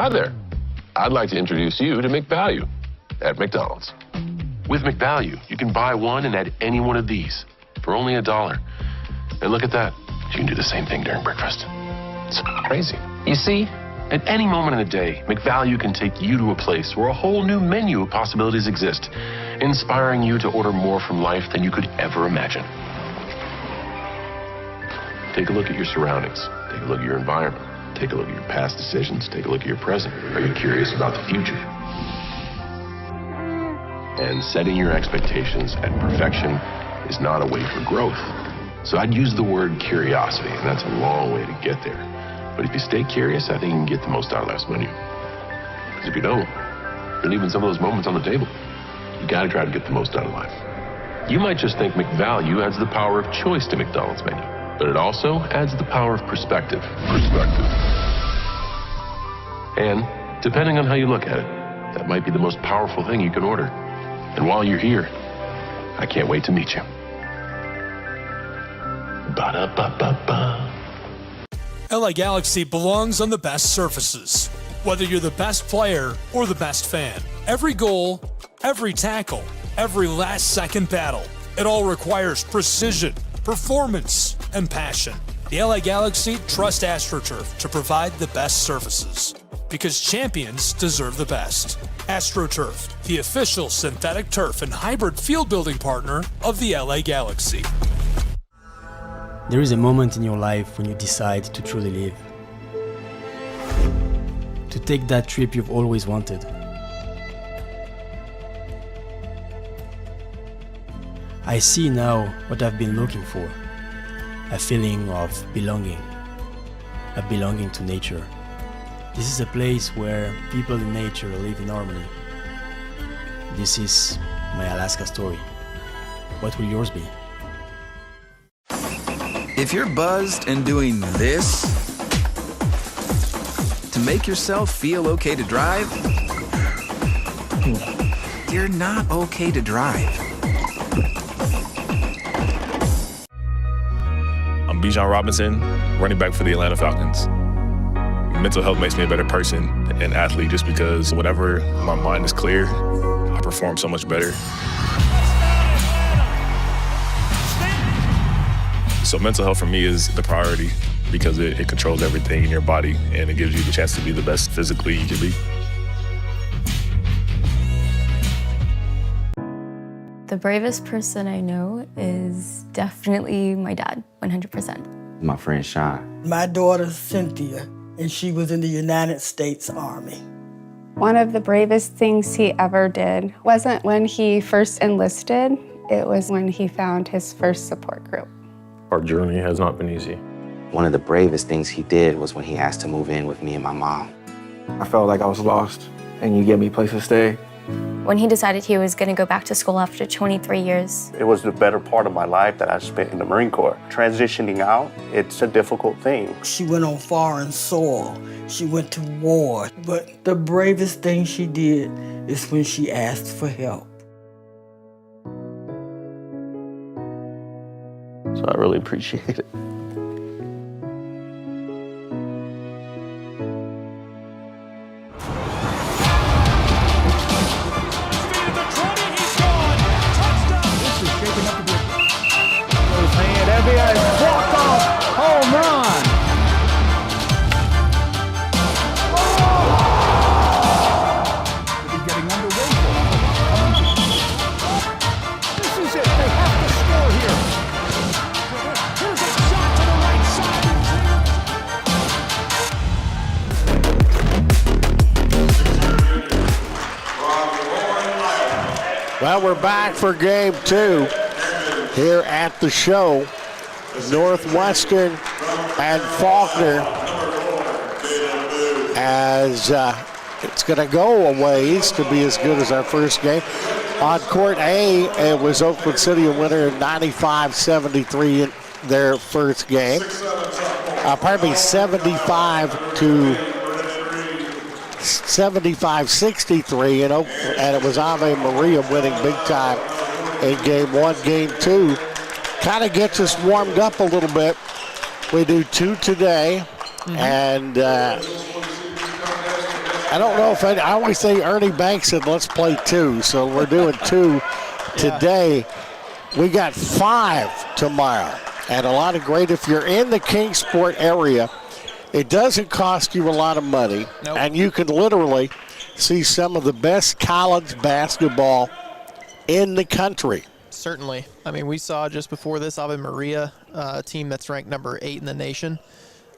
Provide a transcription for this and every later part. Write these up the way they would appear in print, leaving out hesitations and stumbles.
Hi there. I'd like to introduce you to McVal at McDonald's. With McVal, you can buy one and add any one of these for only $1. And look at that. You can do the same thing during breakfast. It's crazy. You see, at any moment in the day, McVal can take you to a place where a whole new menu of possibilities exist, inspiring you to order more from life than you could ever imagine. Take a look at your surroundings. Take a look at your environment. Take a look at your past decisions. Take a look at your present. Are you curious about the future? And setting your expectations at perfection is not a way for growth. So I'd use the word curiosity, and that's a long way to get there. But if you stay curious, I think you can get the most out of life's menu. Because if you don't, you're leaving some of those moments on the table. You gotta try to get the most out of life. You might just think McVal adds the power of choice to McDonald's menu, but it also adds the power of perspective. And depending on how you look at it, that might be the most powerful thing you can order. And while you're here, I can't wait to meet you. Ba-da-ba-ba-ba. LA Galaxy belongs on the best surfaces. Whether you're the best player or the best fan, every goal, every tackle, every last-second battle, it all requires precision, performance, and passion. The LA Galaxy trust AstroTurf to provide the best surfaces, because champions deserve the best. AstroTurf, the official synthetic turf and hybrid field building partner of the LA Galaxy. There is a moment in your life when you decide to truly live. To take that trip you've always wanted. I see now what I've been looking for. A feeling of belonging. A belonging to nature. This is a place where people in nature live in harmony. This is my Alaska story. What will yours be? If you're buzzed and doing this to make yourself feel okay to drive, you're not okay to drive. I'm Bijan Robinson, running back for the Atlanta Falcons. Mental health makes me a better person and athlete just because whenever my mind is clear, I perform so much better. So mental health for me is the priority because it controls everything in your body and it gives you the chance to be the best physically you can be. The bravest person I know is definitely my dad, 100%. My friend Sean. My daughter Cynthia, and she was in the United States Army. One of the bravest things he ever did wasn't when he first enlisted, it was when he found his first support group. Our journey has not been easy. One of the bravest things he did was when he asked to move in with me and my mom. I felt like I was lost, and you gave me a place to stay. When he decided he was going to go back to school after 23 years. It was the better part of my life that I spent in the Marine Corps. Transitioning out, it's a difficult thing. She went on foreign soil. She went to war. But the bravest thing she did is when she asked for help. So I really appreciate it. Home run! Getting underway. This is it. They have to score here. Here's a shot to the right side. Well, we're back for game 2 here at the show. Northwestern and Faulkner, as it's going to go a ways to be as good as our first game. On court A, it was Oakland City a winner 95-73 in their first game. 75-63 in Oakland, and it was Ave Maria winning big time in game 1. Game 2 kind of gets us warmed up a little bit. We do 2 today, and I don't know if I always say Ernie Banks said, let's play 2. So we're doing 2 today. We got 5 tomorrow. And a lot of great, if you're in the Kingsport area, it doesn't cost you a lot of money. Nope. And you can literally see some of the best college basketball in the country. Certainly. I mean, we saw just before this Ave Maria, a team that's ranked number 8 in the nation,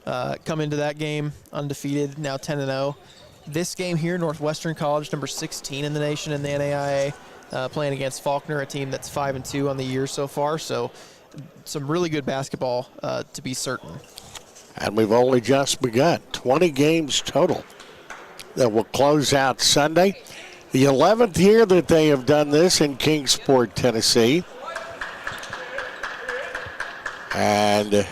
come into that game undefeated, now 10-0. This game here, Northwestern College, number 16 in the nation in the NAIA, playing against Faulkner, a team that's 5-2 on the year so far. So some really good basketball to be certain. And we've only just begun. 20 games total that will close out Sunday. The 11th year that they have done this in Kingsport, Tennessee. And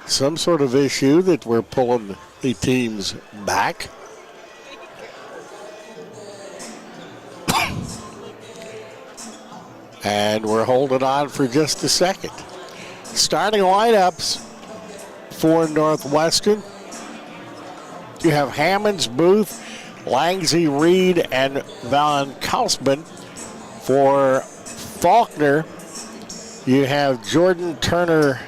some sort of issue that we're pulling the teams back. And we're holding on for just a second. Starting lineups for Northwestern. You have Hammonds, Booth, Langsy, Reed, and Van Kausman. For Faulkner, you have Jordan Turner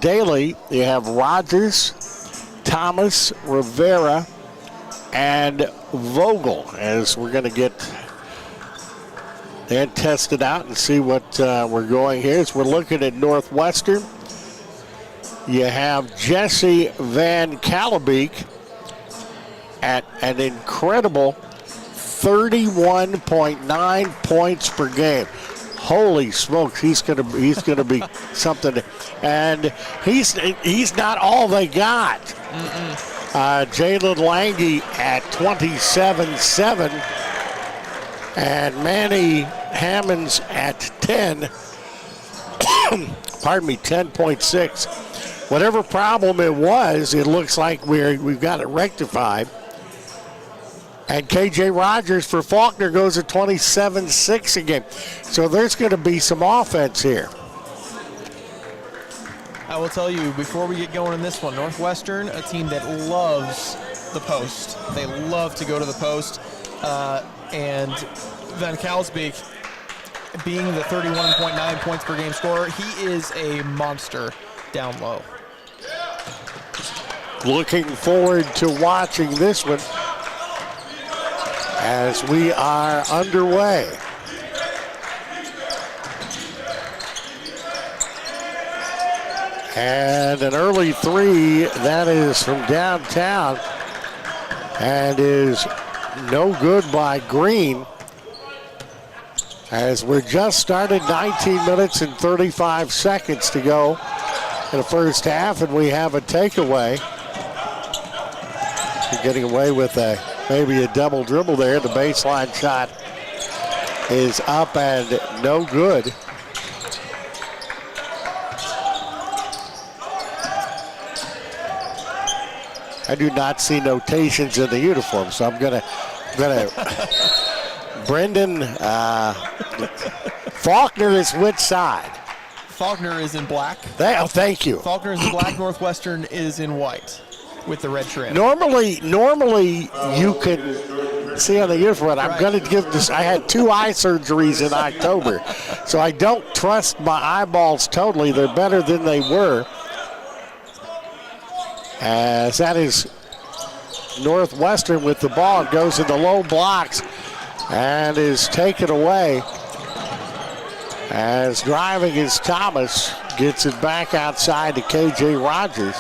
Daly. You have Rogers, Thomas, Rivera, and Vogel, as we're going to get and test it out and see what we're going here. As we're looking at Northwestern, you have Jesse Van Calabeek at an incredible 31.9 points per game. Holy smokes, he's gonna be something, and he's not all they got. Jalen Lange at 27.7, and Manny Hammonds at 10. Pardon me, 10.6. Whatever problem it was, it looks like we've got it rectified. And KJ Rogers for Faulkner goes at 27.6 a game. So there's going to be some offense here. I will tell you, before we get going in this one, Northwestern, a team that loves the post. They love to go to the post. And Van Kalsbeek, being the 31.9 points per game scorer, he is a monster down low. Looking forward to watching this one as we are underway. And an early three, that is from downtown, and is no good by Green. As we're just started, 19 minutes and 35 seconds to go in the first half, and we have a takeaway. You're getting away with maybe a double dribble there. The baseline shot is up and no good. I do not see notations in the uniform, so I'm gonna Brendan, Faulkner is which side? Faulkner is in black. Thank you. Faulkner is in black, Northwestern is in white with the red trim. Normally you can see on the uniform. I'm going to give this. I had 2 eye surgeries in October, so I don't trust my eyeballs totally. They're better than they were. As that is Northwestern with the ball. It goes in the low blocks and is taken away. As driving is Thomas, gets it back outside to KJ Rogers.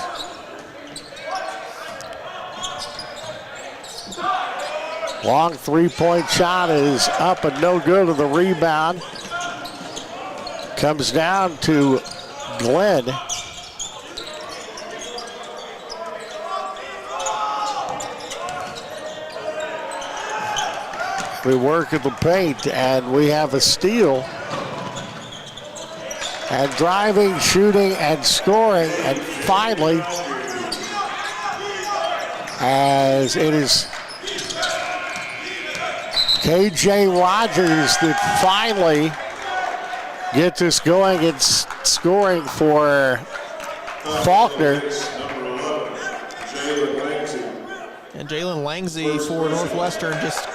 Long three-point shot is up and no good on the rebound. Comes down to Glenn. We work at the paint and we have a steal. And driving, shooting, and scoring. And finally, as it is KJ Rogers that finally gets us going and scoring for Faulkner. And Jalen Langsey for Northwestern just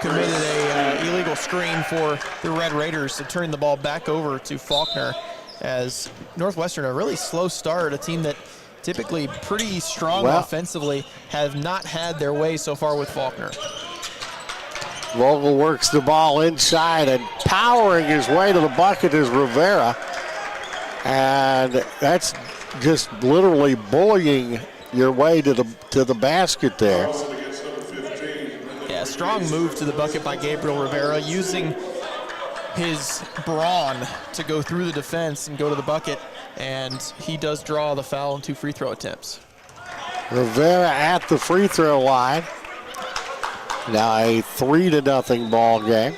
committed a illegal screen for the Red Raiders, so turning the ball back over to Faulkner, as Northwestern, a really slow start, a team that typically pretty strong offensively, have not had their way so far with Faulkner. Vogel works the ball inside, and powering his way to the bucket is Rivera. And that's just literally bullying your way to the basket there. Yeah, strong move to the bucket by Gabriel Rivera, using his brawn to go through the defense and go to the bucket, and he does draw the foul and 2 free throw attempts. Rivera at the free throw line. Now a 3-0 ball game.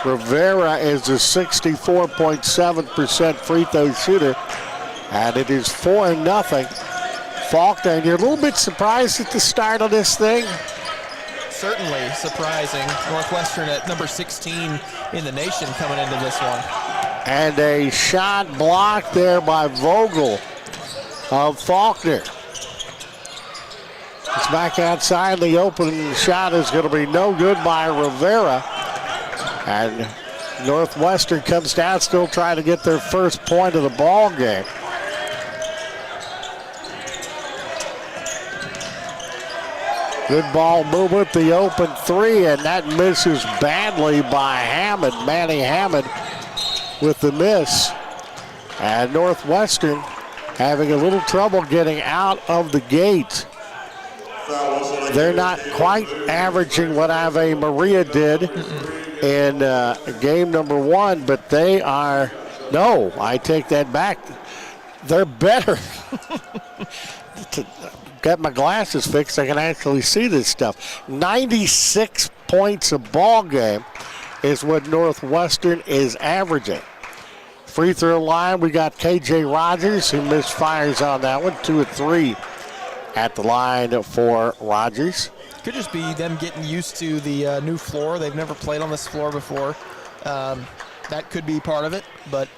Rivera is a 64.7% free throw shooter, and it is 4-0. Faulkner, and you're a little bit surprised at the start of this thing? Certainly surprising. Northwestern at number 16 in the nation coming into this one. And a shot blocked there by Vogel of Faulkner. It's back outside. The open shot is going to be no good by Rivera. And Northwestern comes down, still trying to get their first point of the ball game. Good ball movement, the open 3, and that misses badly by Hammond. Manny Hammond with the miss. And Northwestern having a little trouble getting out of the gate. They're not quite averaging what Ave Maria did in game number 1, but they are, no, I take that back. They're better. Got my glasses fixed, I can actually see this stuff. 96 points a ball game is what Northwestern is averaging. Free throw line, we got KJ Rogers, who misfires on that one, 2 of 3 at the line for Rogers. Could just be them getting used to the new floor. They've never played on this floor before. That could be part of it, but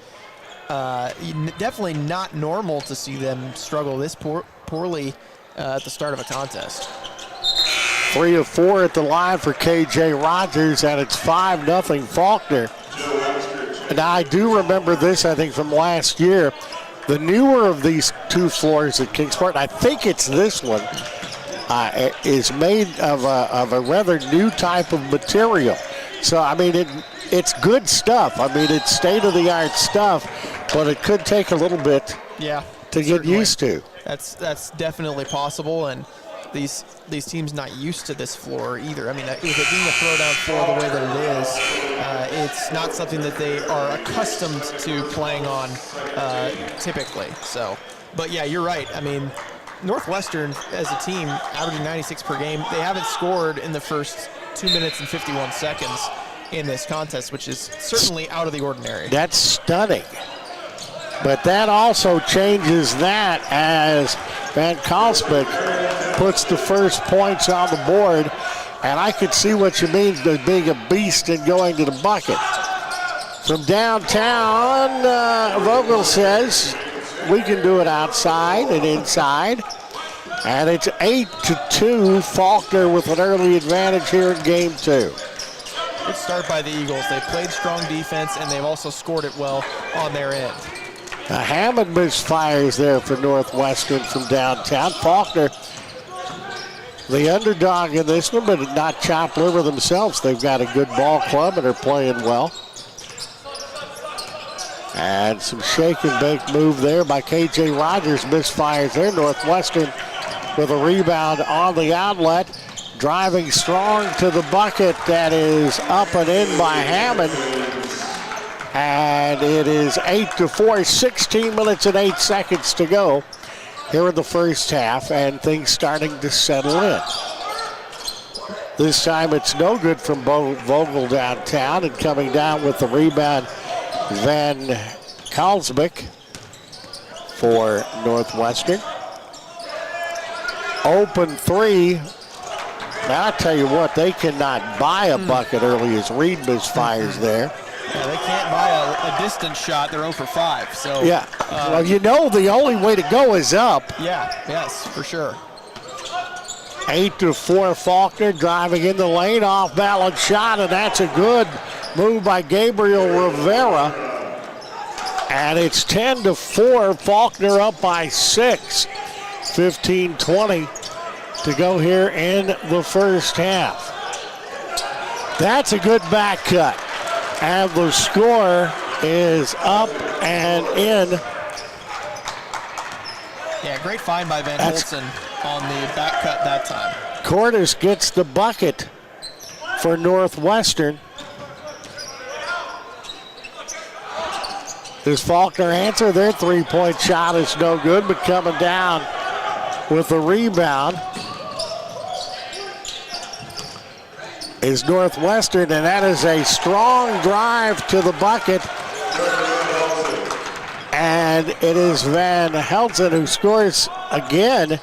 definitely not normal to see them struggle this poorly at the start of a contest. 3 of 4 at the line for KJ Rogers, and it's 5-0 Faulkner. And I do remember this, I think, from last year. The newer of these 2 floors at Kingsport, I think it's this one, is made of a rather new type of material. So, I mean, it's good stuff. I mean, it's state-of-the-art stuff, but it could take a little bit to get used to. That's definitely possible, and these teams not used to this floor either. I mean, with it being a throwdown floor the way that it is, it's not something that they are accustomed to playing on typically. So, but yeah, you're right. I mean, Northwestern as a team averaging 96 per game. They haven't scored in the first 2 minutes and 51 seconds in this contest, which is certainly out of the ordinary. That's stunning. But that also changes that as Van Kalsbeek puts the first points on the board. And I could see what you mean by being a beast and going to the bucket. From downtown, Vogel says we can do it outside and inside. And it's 8-2, Faulkner with an early advantage here in game 2. Good start by the Eagles. They played strong defense, and they've also scored it well on their end. Hammond misfires there for Northwestern from downtown. Faulkner, the underdog in this one, but not chopped liver themselves. They've got a good ball club and are playing well. And some shake and bake move there by KJ Rogers. Misfires there. Northwestern with a rebound on the outlet. Driving strong to the bucket. That is up and in by Hammond. And it is 8-4, 16 minutes and 8 seconds to go here in the first half, and things starting to settle in. This time it's no good from Vogel downtown, and coming down with the rebound, Van Kalsbeek for Northwestern. Open 3. Now, I'll tell you what, they cannot buy a bucket early as Reed misfires there. Yeah, they can't buy a distance shot. They're 0 for 5. So yeah. Well, you know the only way to go is up. Yeah, yes, for sure. 8-4 Faulkner driving in the lane, off balance shot, and that's a good move by Gabriel Rivera. And it's 10-4, Faulkner up by 6. 15-20 to go here in the first half. That's a good back cut. And the score is up and in. Yeah, great find by Van Holtzen on the back cut that time. Cordes gets the bucket for Northwestern. Does Faulkner answer? Their three-point shot is no good, but coming down with the rebound is Northwestern, and that is a strong drive to the bucket. And it is Van Heltzen who scores again.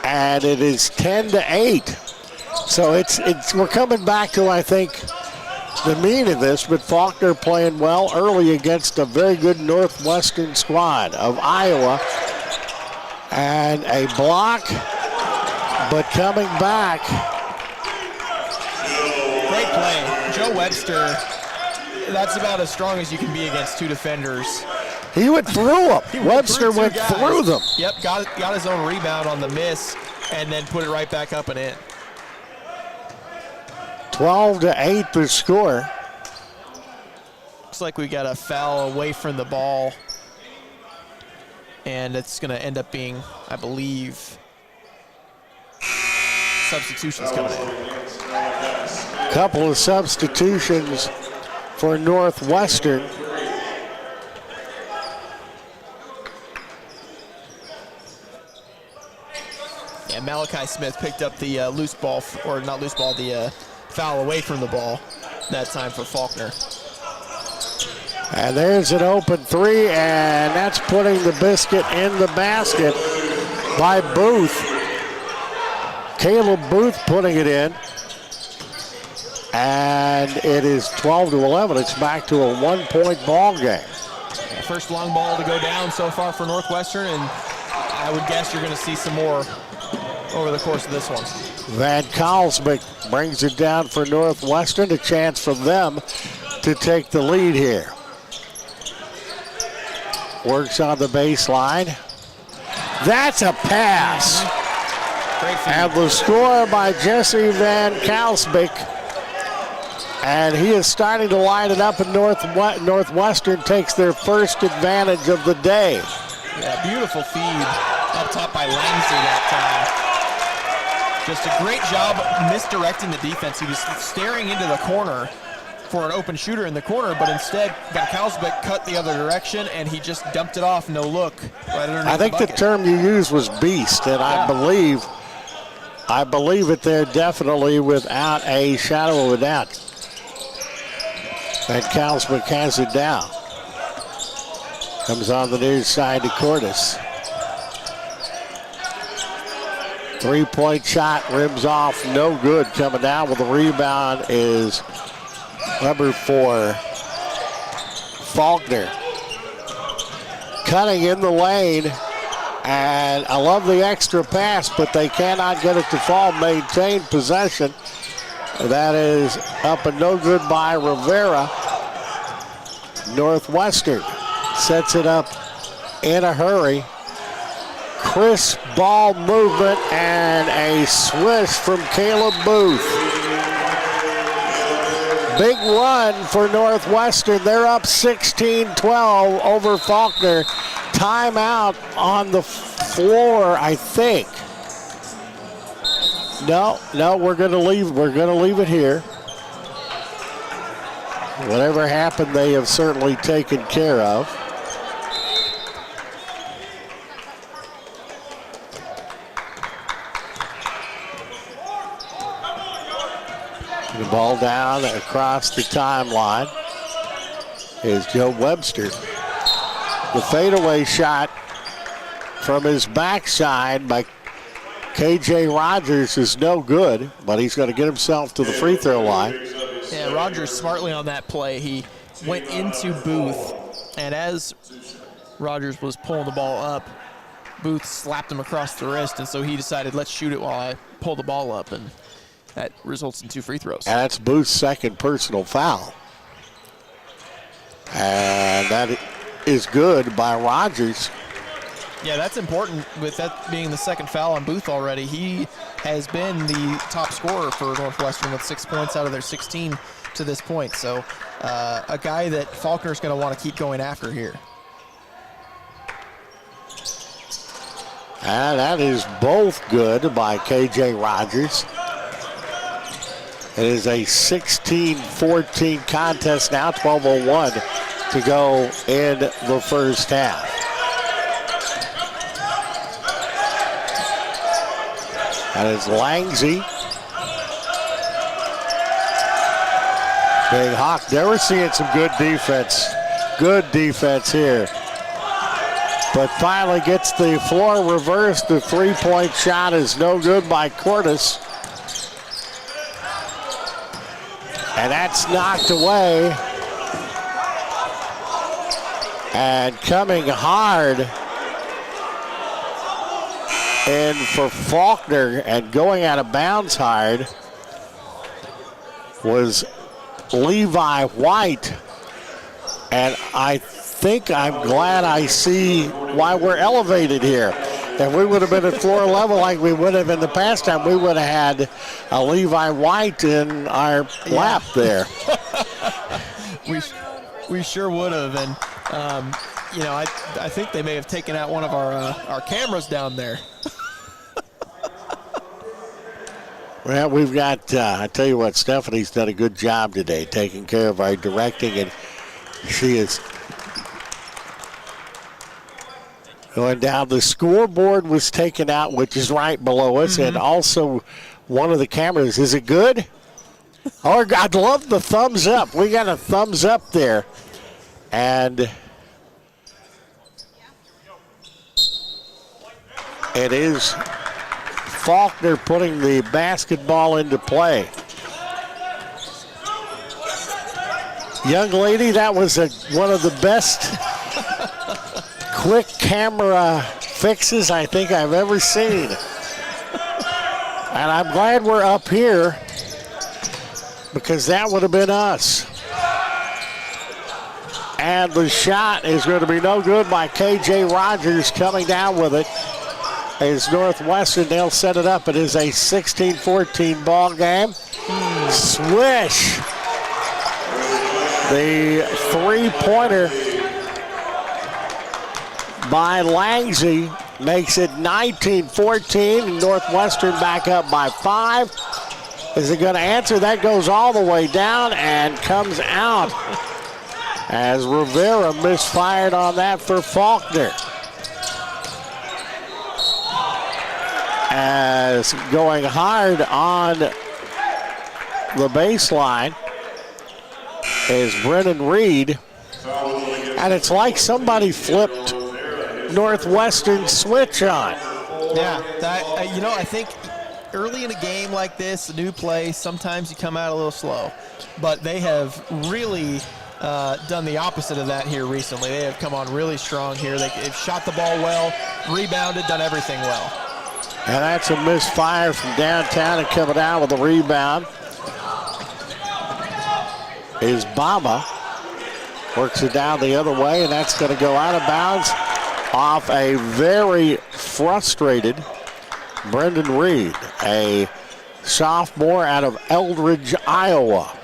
And it is 10-8. So we're coming back to, I think, the mean of this, but Faulkner playing well early against a very good Northwestern squad of Iowa. And a block, but coming back. Great play. Joe Webster, that's about as strong as you can be against two defenders. He went through them. Webster went through them. Yep, got his own rebound on the miss and then put it right back up and in. 12-8 the score. Looks like we got a foul away from the ball. And it's going to end up being, I believe, substitutions coming in. Couple of substitutions for Northwestern. Yeah, Malachi Smith picked up the loose ball, or not loose ball, the foul away from the ball that time for Faulkner. And there's an open three, and that's putting the biscuit in the basket by Booth. Caleb Booth putting it in. And it is 12-11. It's back to a one-point ball game. Yeah, first long ball to go down so far for Northwestern, and I would guess you're going to see some more over the course of this one. Van Kalsbeek brings it down for Northwestern. A chance for them to take the lead here. Works on the baseline. That's a pass. Great feed. And the score by Jesse Van Kalsbeek. And he is starting to line it up, and Northwestern takes their first advantage of the day. Yeah, beautiful feed up top by Langsley that time. Just a great job misdirecting the defense. He was staring into the corner for an open shooter in the corner, but instead Van Kalsbeek cut the other direction, and he just dumped it off, no look, right underneath I think the term you used was beast, and yeah. I believe it there definitely without a shadow of a doubt. Van Kalsbeek has it down. Comes on the near side to Cordes. Three-point shot, rims off, no good. Coming down with the rebound is number 4, Faulkner. Cutting in the lane, and I love the extra pass, but they cannot get it to fall. Maintain possession. That is up and no good by Rivera. Northwestern sets it up in a hurry. Crisp ball movement and a swish from Caleb Booth. Big run for Northwestern. They're up 16-12 over Faulkner. Timeout on the floor, I think. No, we're going to leave. We're going to leave it here. Whatever happened, they have certainly taken care of. The ball down across the timeline is Joe Webster. The fadeaway shot from his backside by KJ Rogers is no good, but he's going to get himself to the free throw line. Yeah, Rogers smartly on that play. He went into Booth, and as Rogers was pulling the ball up, Booth slapped him across the wrist, and so he decided, let's shoot it while I pull the ball up, and that results in 2 free throws. And that's Booth's second personal foul. And that is good by Rogers. Yeah, that's important with that being the second foul on Booth already. He has been the top scorer for Northwestern with 6 points out of their 16 to this point. So a guy that Faulkner's going to want to keep going after here. And that is both good by K.J. Rogers. It is a 16-14 contest now, 12:01 to go in the first half. That is Langsy. Big Hawk. They were seeing some good defense. Good defense here. But finally gets the floor reversed. The three-point shot is no good by Cordes. And that's knocked away. And coming hard in for Faulkner and going out of bounds hard was Levi White. And I think I'm glad I see why we're elevated here. If we would have been at floor level like we would have in the past time, we would have had a Levi White in our lap there. We sure would have. And, you know, I think they may have taken out one of our cameras down there. Well, we've got, I tell you what, Stephanie's done a good job today taking care of our directing, and she is going down. The scoreboard was taken out, which is right below us, and also one of the cameras. Is it good? Oh, I'd love the thumbs up. We got a thumbs up there. And it is Faulkner putting the basketball into play. Young lady, that was one of the best quick camera fixes I think I've ever seen. And I'm glad we're up here because that would have been us. And the shot is going to be no good by K.J. Rogers coming down with it. It's Northwestern. They'll set it up. It is a 16-14 ball game. Swish. The three-pointer by Langsy makes it 19-14. Northwestern back up by 5. Is it going to answer? That goes all the way down and comes out as Rivera misfired on that for Faulkner. As going hard on the baseline is Brennan Reed. And it's like somebody flipped Northwestern's switch on. Yeah, that, you know, I think early in a game like this, a new play, sometimes you come out a little slow. But they have really done the opposite of that here recently. They have come on really strong here. They've shot the ball well, rebounded, done everything well. And that's a misfire from downtown, and coming out with a rebound is Bama. Works it down the other way, and that's going to go out of bounds off a very frustrated Brendan Reed, a sophomore out of Eldridge, Iowa.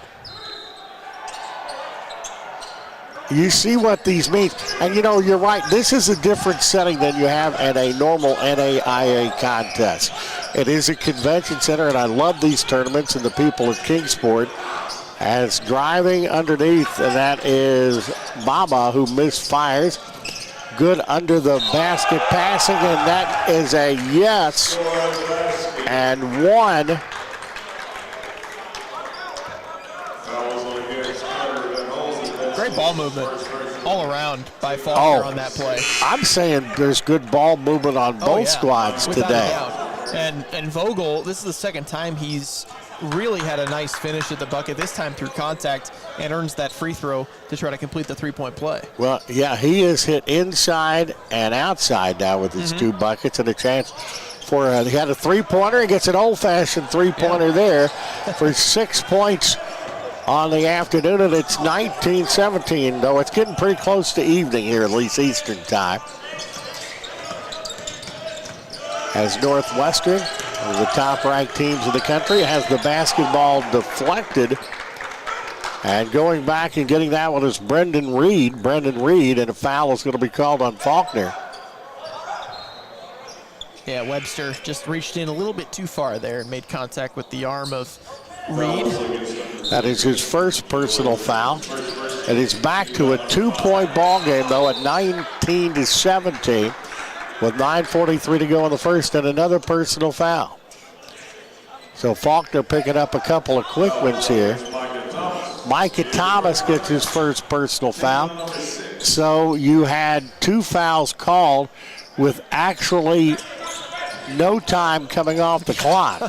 You see what these mean. And, you know, you're right. This is a different setting than you have at a normal NAIA contest. It is a convention center, and I love these tournaments and the people at Kingsport. As driving underneath, and that is Baba, who misfires. Good under the basket passing, and that is a yes. And one. Great ball movement all around by Faulkner on that play. I'm saying there's good ball movement on both squads without today. a doubt. And Vogel, this is the second time he's really had a nice finish at the bucket, this time through contact, and earns that free throw to try to complete the three-point play. Well, yeah, he is hit inside and outside now with his 2 buckets, and a chance for he had a three-pointer. He gets an old-fashioned three-pointer there for 6 points on the afternoon, and it's 19-17, though it's getting pretty close to evening here, at least Eastern time. As Northwestern, one of the top-ranked teams in the country, has the basketball deflected. And going back and getting that one is Brendan Reed. Brendan Reed, and a foul is going to be called on Faulkner. Yeah, Webster just reached in a little bit too far there and made contact with the arm of Reed. That is his first personal foul. And it's back to a 2-point ball game, though, at 19-17. With 9:43 to go in the first, and another personal foul. So Faulkner picking up a couple of quick ones here. Micah Thomas gets his first personal foul. So you had 2 fouls called with actually no time coming off the clock.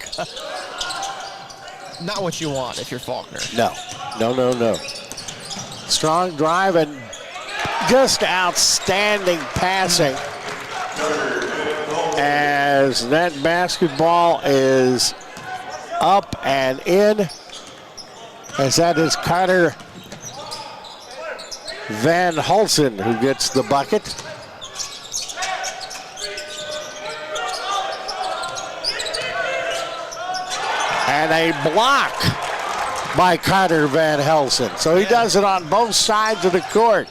Not what you want if you're Faulkner. No. Strong drive and just outstanding passing. As that basketball is up and in, as that is Carter Van Hulsen who gets the bucket. And a block by Carter Van Hulsen. So he does it on both sides of the court.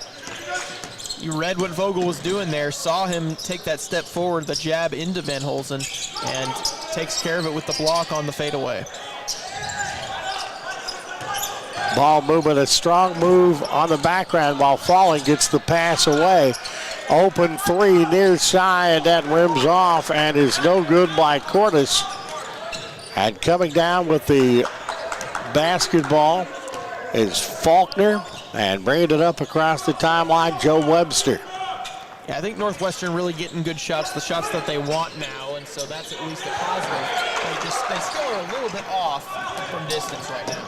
You read what Vogel was doing there, saw him take that step forward, the jab into Van Hulsen, and takes care of it with the block on the fadeaway. Ball movement, a strong move on the background while falling, gets the pass away. Open 3 near side, that rims off and is no good by Cordes. And coming down with the basketball is Faulkner, and bringing it up across the timeline, Joe Webster. Yeah, I think Northwestern really getting good shots, the shots that they want now, and so that's at least a positive. They still are a little bit off from distance right now.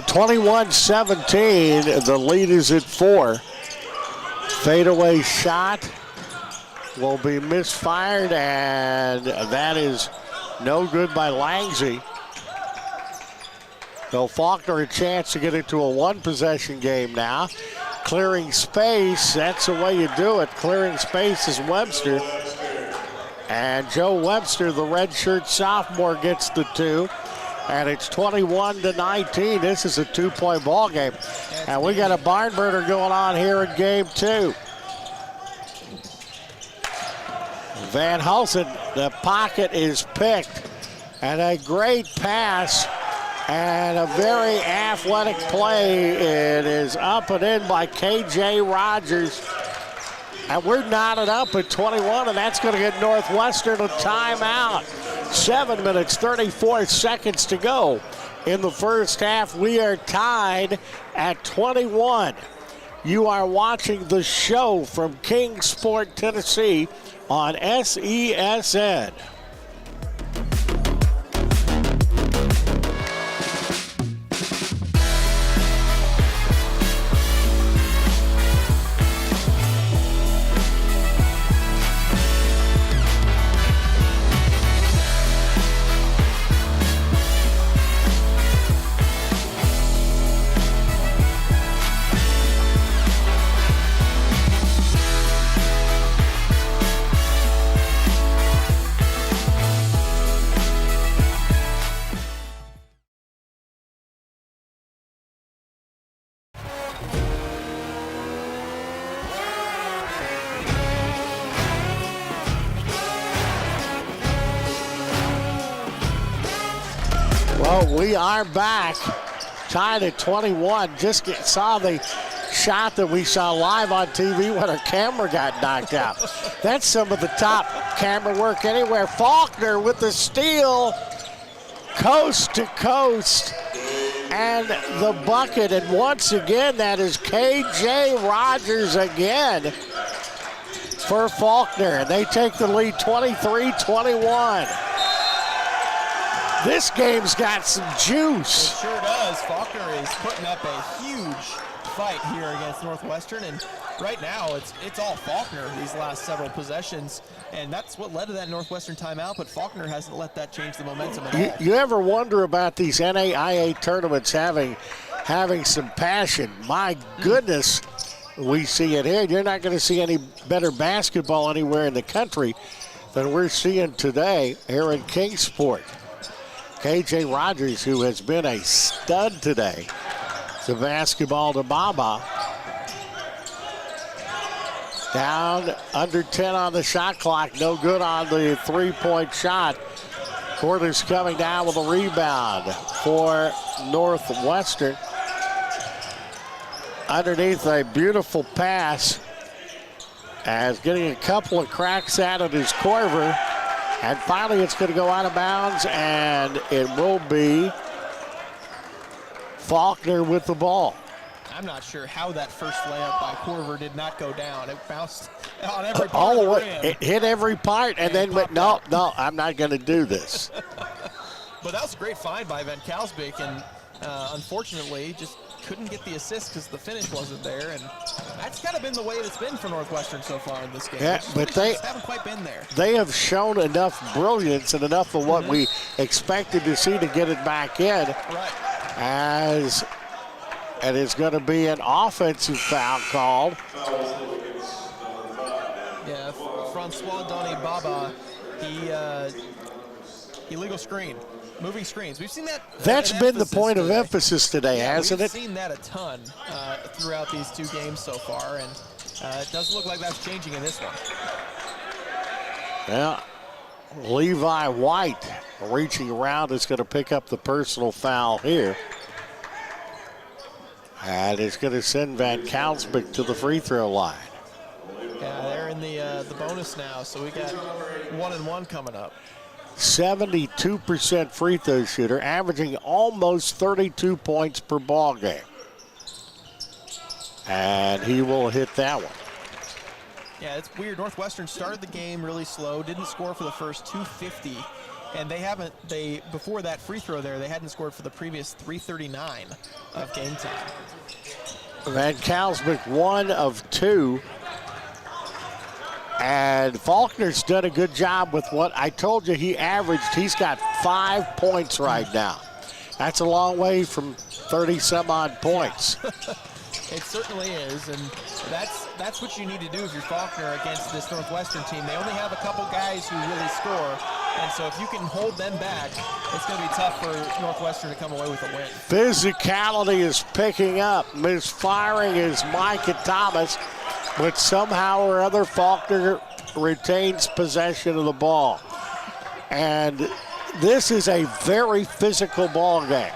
21-17, the lead is at 4. Fadeaway shot will be misfired, and that is no good by Langsy. So Faulkner a chance to get into a 1-possession game now. Clearing space, that's the way you do it. Clearing space is Webster. And Joe Webster, the redshirt sophomore, gets the 2. And it's 21-19. This is a 2-point ball game. And we got a barn burner going on here in game 2. Van Hulsen, the pocket is picked. And a great pass. And a very athletic play. It is up and in by K.J. Rogers. And we're knotted up at 21, and that's going to get Northwestern a timeout. 7 minutes, 34 seconds to go in the first half. We are tied at 21. You are watching the show from Kingsport, Tennessee on SESN. Well, we are back, tied at 21. Just saw the shot that we saw live on TV when our camera got knocked out. That's some of the top camera work anywhere. Faulkner with the steal, coast to coast, and the bucket. And once again, that is K.J. Rogers again for Faulkner. And they take the lead 23-21. This game's got some juice. It sure does. Faulkner is putting up a huge fight here against Northwestern, and right now it's all Faulkner these last several possessions, and that's what led to that Northwestern timeout, but Faulkner hasn't let that change the momentum at all. You ever wonder about these NAIA tournaments having some passion? My goodness, we see it here. You're not going to see any better basketball anywhere in the country than we're seeing today here in Kingsport. KJ Rogers, who has been a stud today, the basketball to Baba. Down under 10 on the shot clock. No good on the three-point shot. Porter's coming down with a rebound for Northwestern. Underneath a beautiful pass. As getting a couple of cracks at it is Corver. And finally it's going to go out of bounds, and it will be Faulkner with the ball. I'm not sure how that first layup by Corver did not go down. It bounced on every part all of the the way. rim. It hit every part, and then went, no, I'm not going to do this. But that was a great find by Van Kalsbeek, and unfortunately just couldn't get the assist because the finish wasn't there, and that's kind of been the way it's been for Northwestern so far in this game. Yeah, but they just haven't quite been there. They have shown enough brilliance and enough of what we expected to see to get it back in. Right. As it is going to be an offensive foul called. Yeah, Francois Donny Baba, illegal screen. Moving screens. We've seen that. That's been the point of emphasis today, hasn't it? We've seen that a ton throughout these two games so far, and it doesn't look like that's changing in this one. Yeah, Levi White reaching around is going to pick up the personal foul here. And it's going to send Van Kalsbeek to the free throw line. Yeah, they're in the bonus now, so we got 1-and-1 coming up. 72% free throw shooter, averaging almost 32 points per ball game. And he will hit that one. Yeah, it's weird. Northwestern started the game really slow, didn't score for the first 2:50, and before that free throw there, they hadn't scored for the previous 3:39 of game time. Van Kalsbeek 1 of 2. And Faulkner's done a good job with what I told you he averaged. He's got 5 points right now. That's a long way from 30-some-odd points. It certainly is, and that's what you need to do if you're Faulkner against this Northwestern team. They only have a couple guys who really score, and so if you can hold them back, it's going to be tough for Northwestern to come away with a win. Physicality is picking up. Misfiring is Micah Thomas, but somehow or other Faulkner retains possession of the ball. And this is a very physical ball game.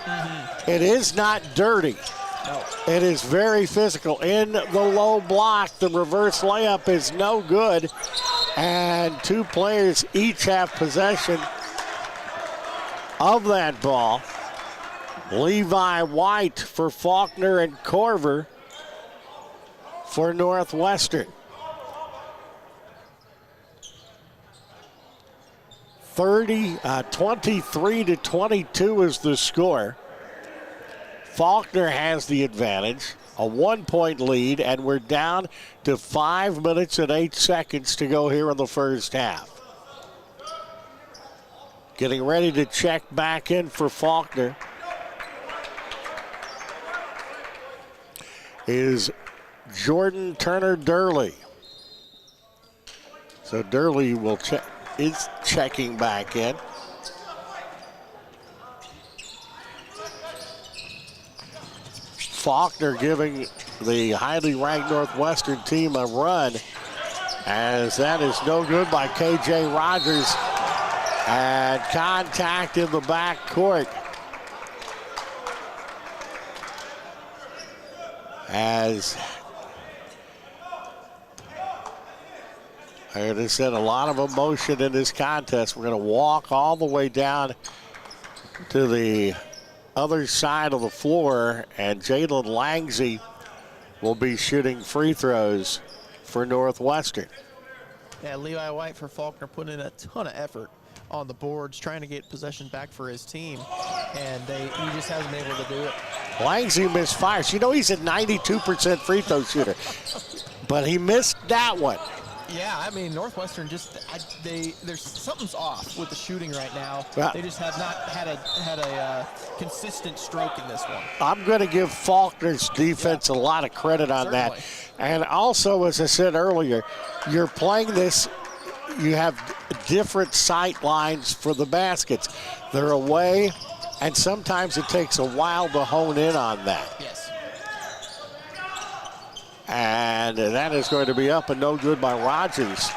It is not dirty. No. It is very physical. In the low block, the reverse layup is no good. And two players each have possession of that ball. Levi White for Faulkner and Corver for Northwestern. 23-22 is the score. Faulkner has the advantage, a 1-point lead, and we're down to 5 minutes and 8 seconds to go here in the first half. Getting ready to check back in for Faulkner is Jordan Turner-Durley. So Durley is checking back in. Faulkner giving the highly ranked Northwestern team a run, as that is no good by KJ Rogers, and contact in the back court. As I just said, a lot of emotion in this contest. We're going to walk all the way down to the other side of the floor, and Jalen Langsey will be shooting free throws for Northwestern. Yeah, Levi White for Faulkner put in a ton of effort on the boards, trying to get possession back for his team, and he just hasn't been able to do it. Langsy misfires. You know, he's a 92% free throw shooter, but he missed that one. Yeah, I mean, Northwestern there's something's off with the shooting right now. Yeah. They just have not had a consistent stroke in this one. I'm going to give Faulkner's defense a lot of credit on that. And also, as I said earlier, you're playing this, you have different sight lines for the baskets. They're away, and sometimes it takes a while to hone in on that. Yes. And that is going to be up and no good by Rogers.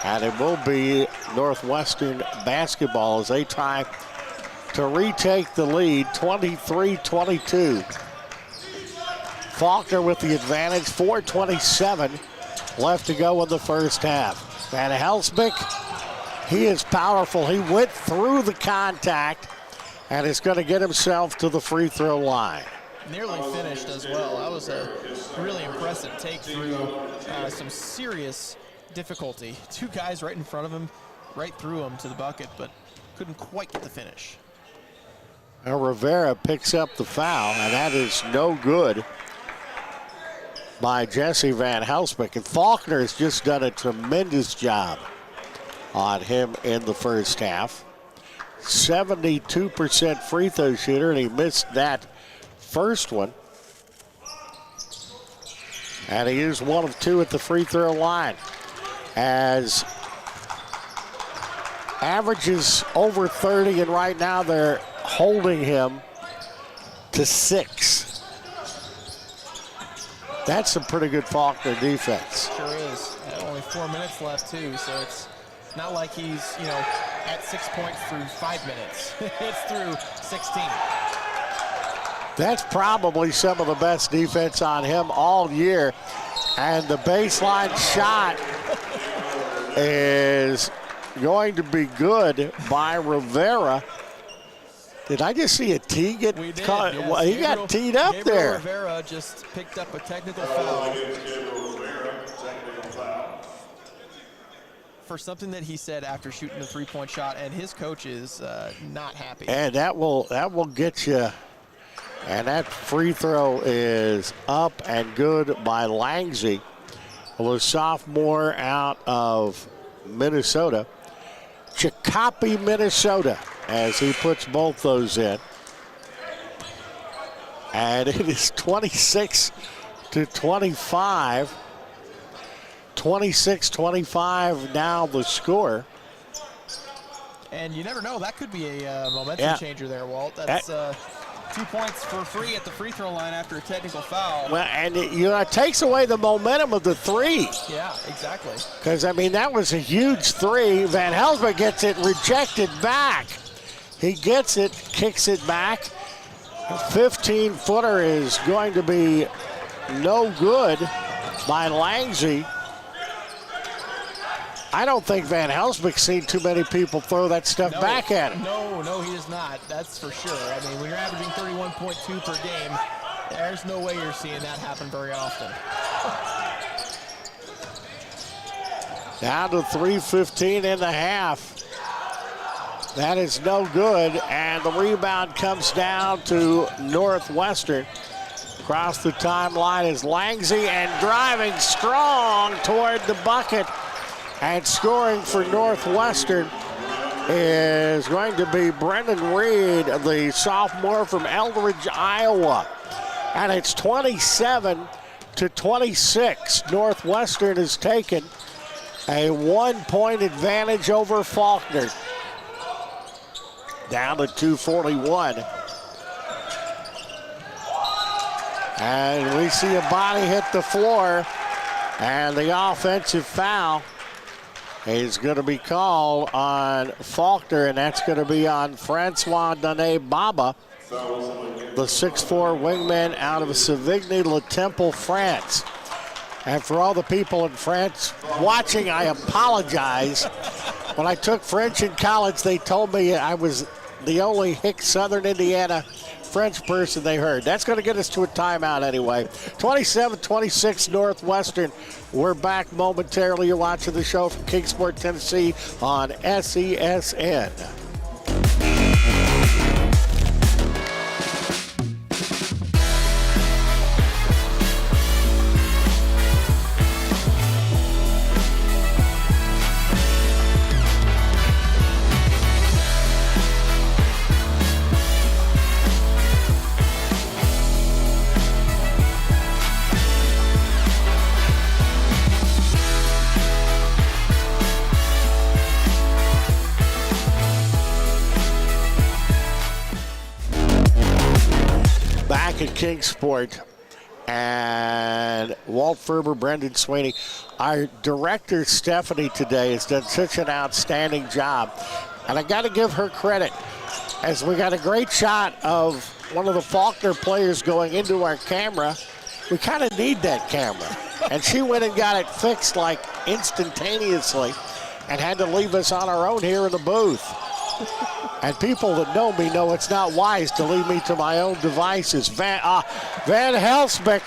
And it will be Northwestern basketball as they try to retake the lead, 23-22. Faulkner with the advantage, 4:27 left to go in the first half. Van Helsbeek, he is powerful. He went through the contact and is going to get himself to the free throw line. Nearly finished as well. That was a really impressive take through some serious difficulty. Two guys right in front of him, right through him to the bucket, but couldn't quite get the finish. Rivera picks up the foul, and that is no good by Jesse Van Helsbeek. And Faulkner has just done a tremendous job on him in the first half. 72% free throw shooter, and he missed that first one. And he is 1 of 2 at the free throw line. As averages over 30, and right now they're holding him to 6. That's some pretty good Faulkner defense. Sure is. Only 4 minutes left too, so it's not like he's, at 6 points through 5 minutes. It's through 16. That's probably some of the best defense on him all year. And the baseline shot is going to be good by Rivera. Did I just see a tee get caught? Yes. Well, he got teed up there. Rivera just picked up a technical foul for something that he said after shooting the three-point shot, and his coach is not happy. And that will get you. And that free throw is up and good by Langsy, the sophomore out of Minnesota. Chicopee, Minnesota, as he puts both those in. And it is 26-25. 26-25 now the score. And you never know, that could be a momentum changer there, Walt. That's 2 points for free at the free throw line after a technical foul. Well, and it takes away the momentum of the three. Yeah, exactly. Because, I mean, that was a huge three. Van Helsbeek gets it rejected back. He gets it, kicks it back. A 15-footer is going to be no good by Langsy. I don't think Van Helsbeek's seen too many people throw that stuff back at him. No, he does not. That's for sure. I mean, when you're averaging 31.2 per game, there's no way you're seeing that happen very often. Down to 3:15 in the half. That is no good, and the rebound comes down to Northwestern. Across the timeline is Langsy, and driving strong toward the bucket. And scoring for Northwestern is going to be Brendan Reed, the sophomore from Eldridge, Iowa. And it's 27-26. Northwestern has taken a 1-point advantage over Faulkner. Down to 2:41. And we see a body hit the floor, and the offensive foul is going to be called on Faulkner, and that's going to be on Francois Dane Baba, the 6'4" wingman out of Savigny-le Temple, France. And for all the people in France watching, I apologize. When I took French in college, they told me I was the only Hick Southern Indiana French person they heard. That's going to get us to a timeout anyway. 27-26 Northwestern. We're back momentarily. You're watching the show from Kingsport, Tennessee on SESN. At Kingsport, and Walt Ferber, Brendan Sweeney. Our director, Stephanie, today has done such an outstanding job, and I got to give her credit, as we got a great shot of one of the Faulkner players going into our camera. We kind of need that camera, and she went and got it fixed like instantaneously and had to leave us on our own here in the booth. And people that know me know it's not wise to leave me to my own devices. Van Helsbeck,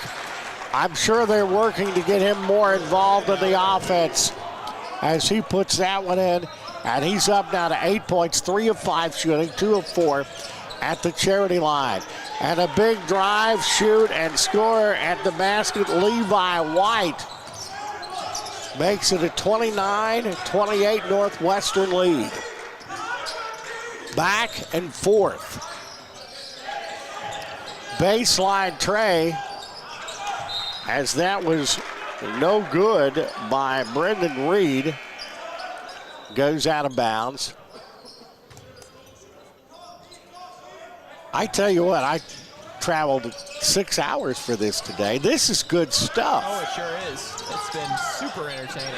I'm sure they're working to get him more involved in the offense as he puts that one in. And he's up now to 8 points, 3 of 5 shooting, 2 of 4 at the charity line. And a big drive, shoot, and score at the basket. Levi White makes it a 29-28 Northwestern lead. Back and forth. Baseline tray, as that was no good by Brendan Reed. Goes out of bounds. I tell you what, I traveled 6 hours for this today. This is good stuff. Oh, it sure is. It's been super entertaining.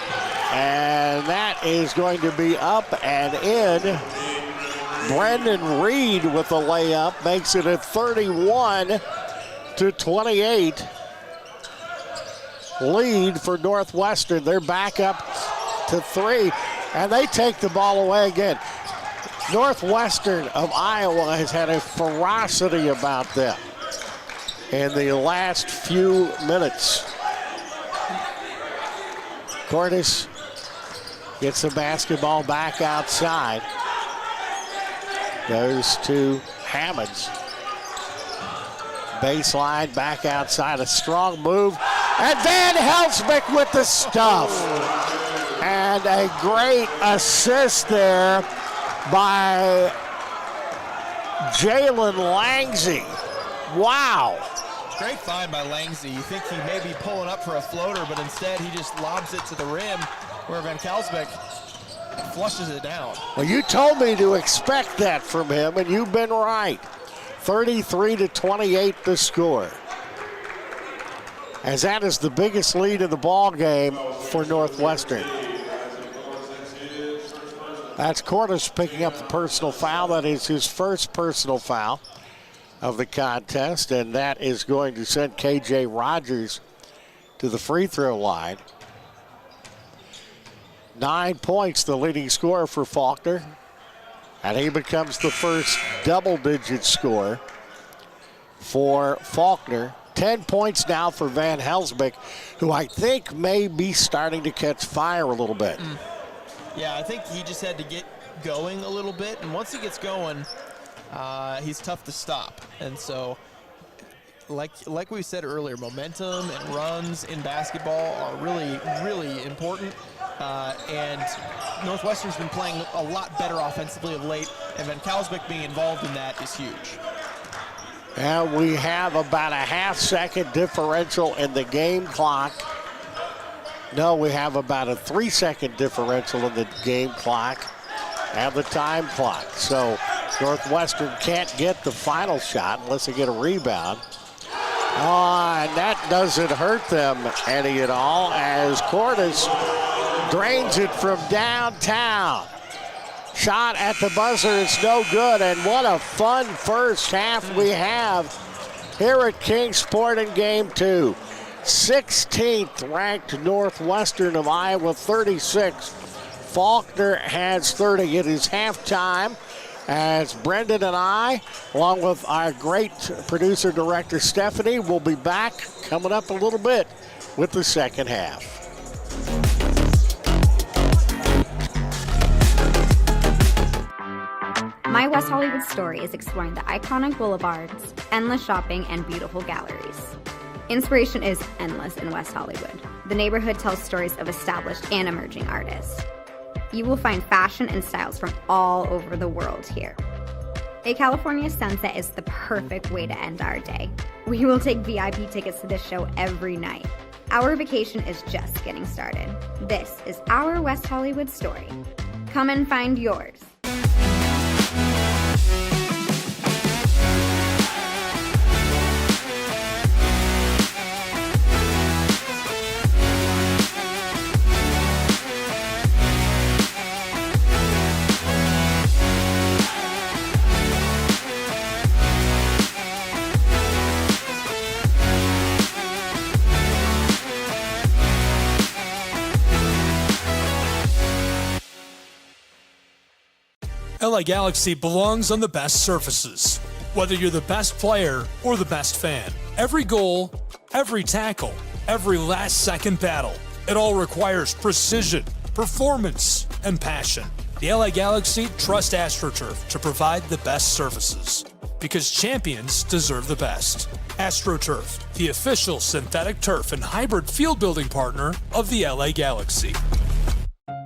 And that is going to be up and in. Brendan Reed with the layup makes it a 31-28 lead for Northwestern. They're back up to 3, and they take the ball away again. Northwestern of Iowa has had a ferocity about them in the last few minutes. Cordes gets the basketball back outside. Goes to Hammonds. Baseline back outside. A strong move. And Van Helsbeck with the stuff. And a great assist there by Jalen Langsy. Wow. Great find by Langsy. You think he may be pulling up for a floater, but instead he just lobs it to the rim where Van Helsbeck flushes it down. Well, you told me to expect that from him, and you've been right. 33-28 the score. As that is the biggest lead in the ball game for Northwestern. That's Cordes picking up the personal foul. That is his first personal foul of the contest, and that is going to send KJ Rogers to the free throw line. 9 points, the leading scorer for Faulkner. And he becomes the first double-digit scorer for Faulkner. 10 points now for Van Helsbeck, who I think may be starting to catch fire a little bit. Yeah, I think he just had to get going a little bit. And once he gets going, he's tough to stop. And so, like we said earlier, momentum and runs in basketball are really, really important. And Northwestern's been playing a lot better offensively of late, and Van Helsbeck being involved in that is huge. And we have about a half-second differential in the game clock. No, we have about a 3-second differential in the game clock and the time clock. So Northwestern can't get the final shot unless they get a rebound. Oh, and that doesn't hurt them any at all, as Cordes drains it from downtown. Shot at the buzzer is no good, and what a fun first half we have here at Kingsport in Game 2. 16th ranked Northwestern of Iowa, 36. Faulkner has 30. It is halftime. As Brendan and I, along with our great producer-director Stephanie, will be back coming up a little bit with the second half. My West Hollywood story is exploring the iconic boulevards, endless shopping, and beautiful galleries. Inspiration is endless in West Hollywood. The neighborhood tells stories of established and emerging artists. You will find fashion and styles from all over the world here. A California sunset is the perfect way to end our day. We will take VIP tickets to this show every night. Our vacation is just getting started. This is our West Hollywood story. Come and find yours. LA Galaxy belongs on the best surfaces. Whether you're the best player or the best fan, every goal, every tackle, every last-second battle, it all requires precision, performance, and passion. The LA Galaxy trust AstroTurf to provide the best surfaces, because champions deserve the best. AstroTurf, the official synthetic turf and hybrid field building partner of the LA Galaxy.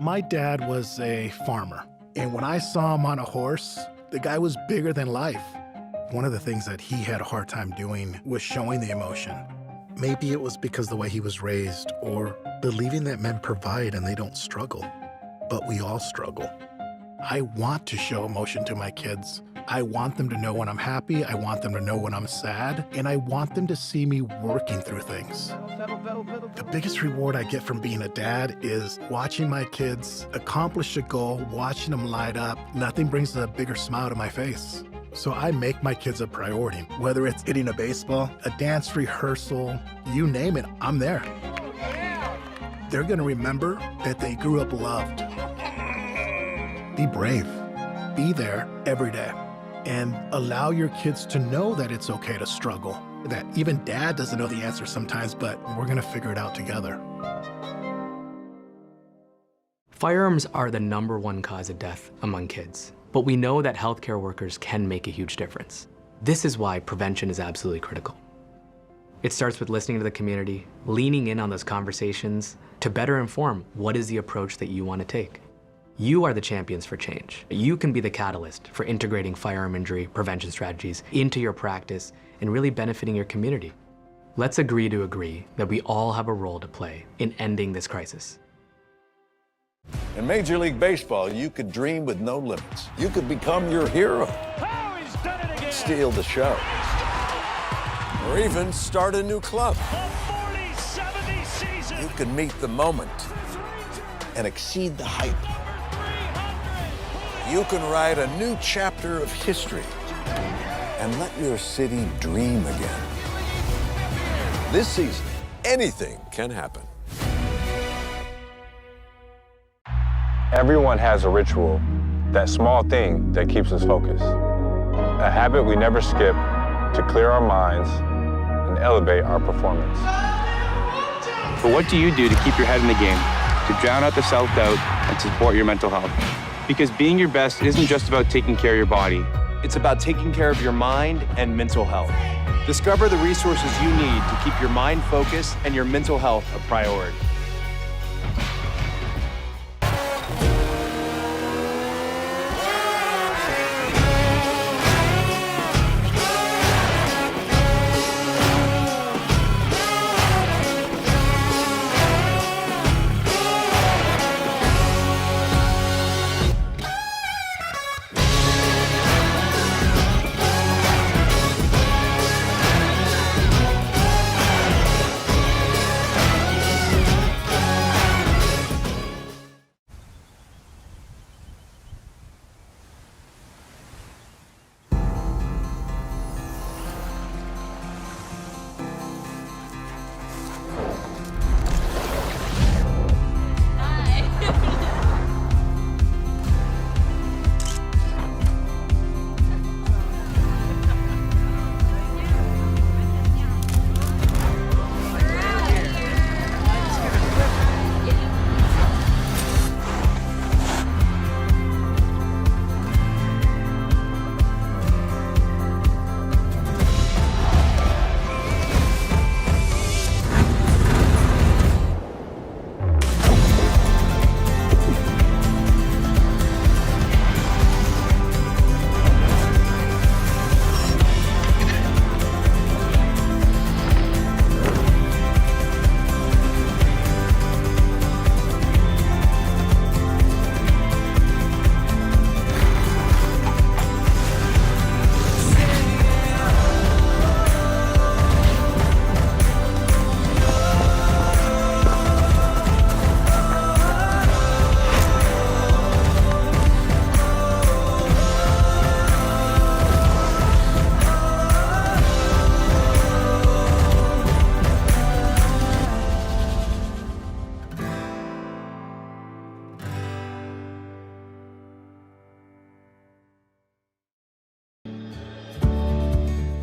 My dad was a farmer. And when I saw him on a horse, the guy was bigger than life. One of the things that he had a hard time doing was showing the emotion. Maybe it was because the way he was raised, or believing that men provide and they don't struggle. But we all struggle. I want to show emotion to my kids. I want them to know when I'm happy, I want them to know when I'm sad, and I want them to see me working through things. The biggest reward I get from being a dad is watching my kids accomplish a goal, watching them light up. Nothing brings a bigger smile to my face. So I make my kids a priority. Whether it's hitting a baseball, a dance rehearsal, you name it, I'm there. They're gonna remember that they grew up loved. Be brave. Be there every day. And allow your kids to know that it's okay to struggle. That even dad doesn't know the answer sometimes, but we're gonna figure it out together. Firearms are the #1 cause of death among kids, but we know that healthcare workers can make a huge difference. This is why prevention is absolutely critical. It starts with listening to the community, leaning in on those conversations to better inform what is the approach that you want to take. You are the champions for change. You can be the catalyst for integrating firearm injury prevention strategies into your practice and really benefiting your community. Let's agree to agree that we all have a role to play in ending this crisis. In Major League Baseball, you could dream with no limits. You could become your hero. Oh, he's done it again. Steal the show. Or even start a new club. The 40-70 season. You can meet the moment and exceed the hype. You can write a new chapter of history and let your city dream again. This season, anything can happen. Everyone has a ritual, that small thing that keeps us focused. A habit we never skip to clear our minds and elevate our performance. But what do you do to keep your head in the game, to drown out the self-doubt and support your mental health? Because being your best isn't just about taking care of your body. It's about taking care of your mind and mental health. Discover the resources you need to keep your mind focused and your mental health a priority.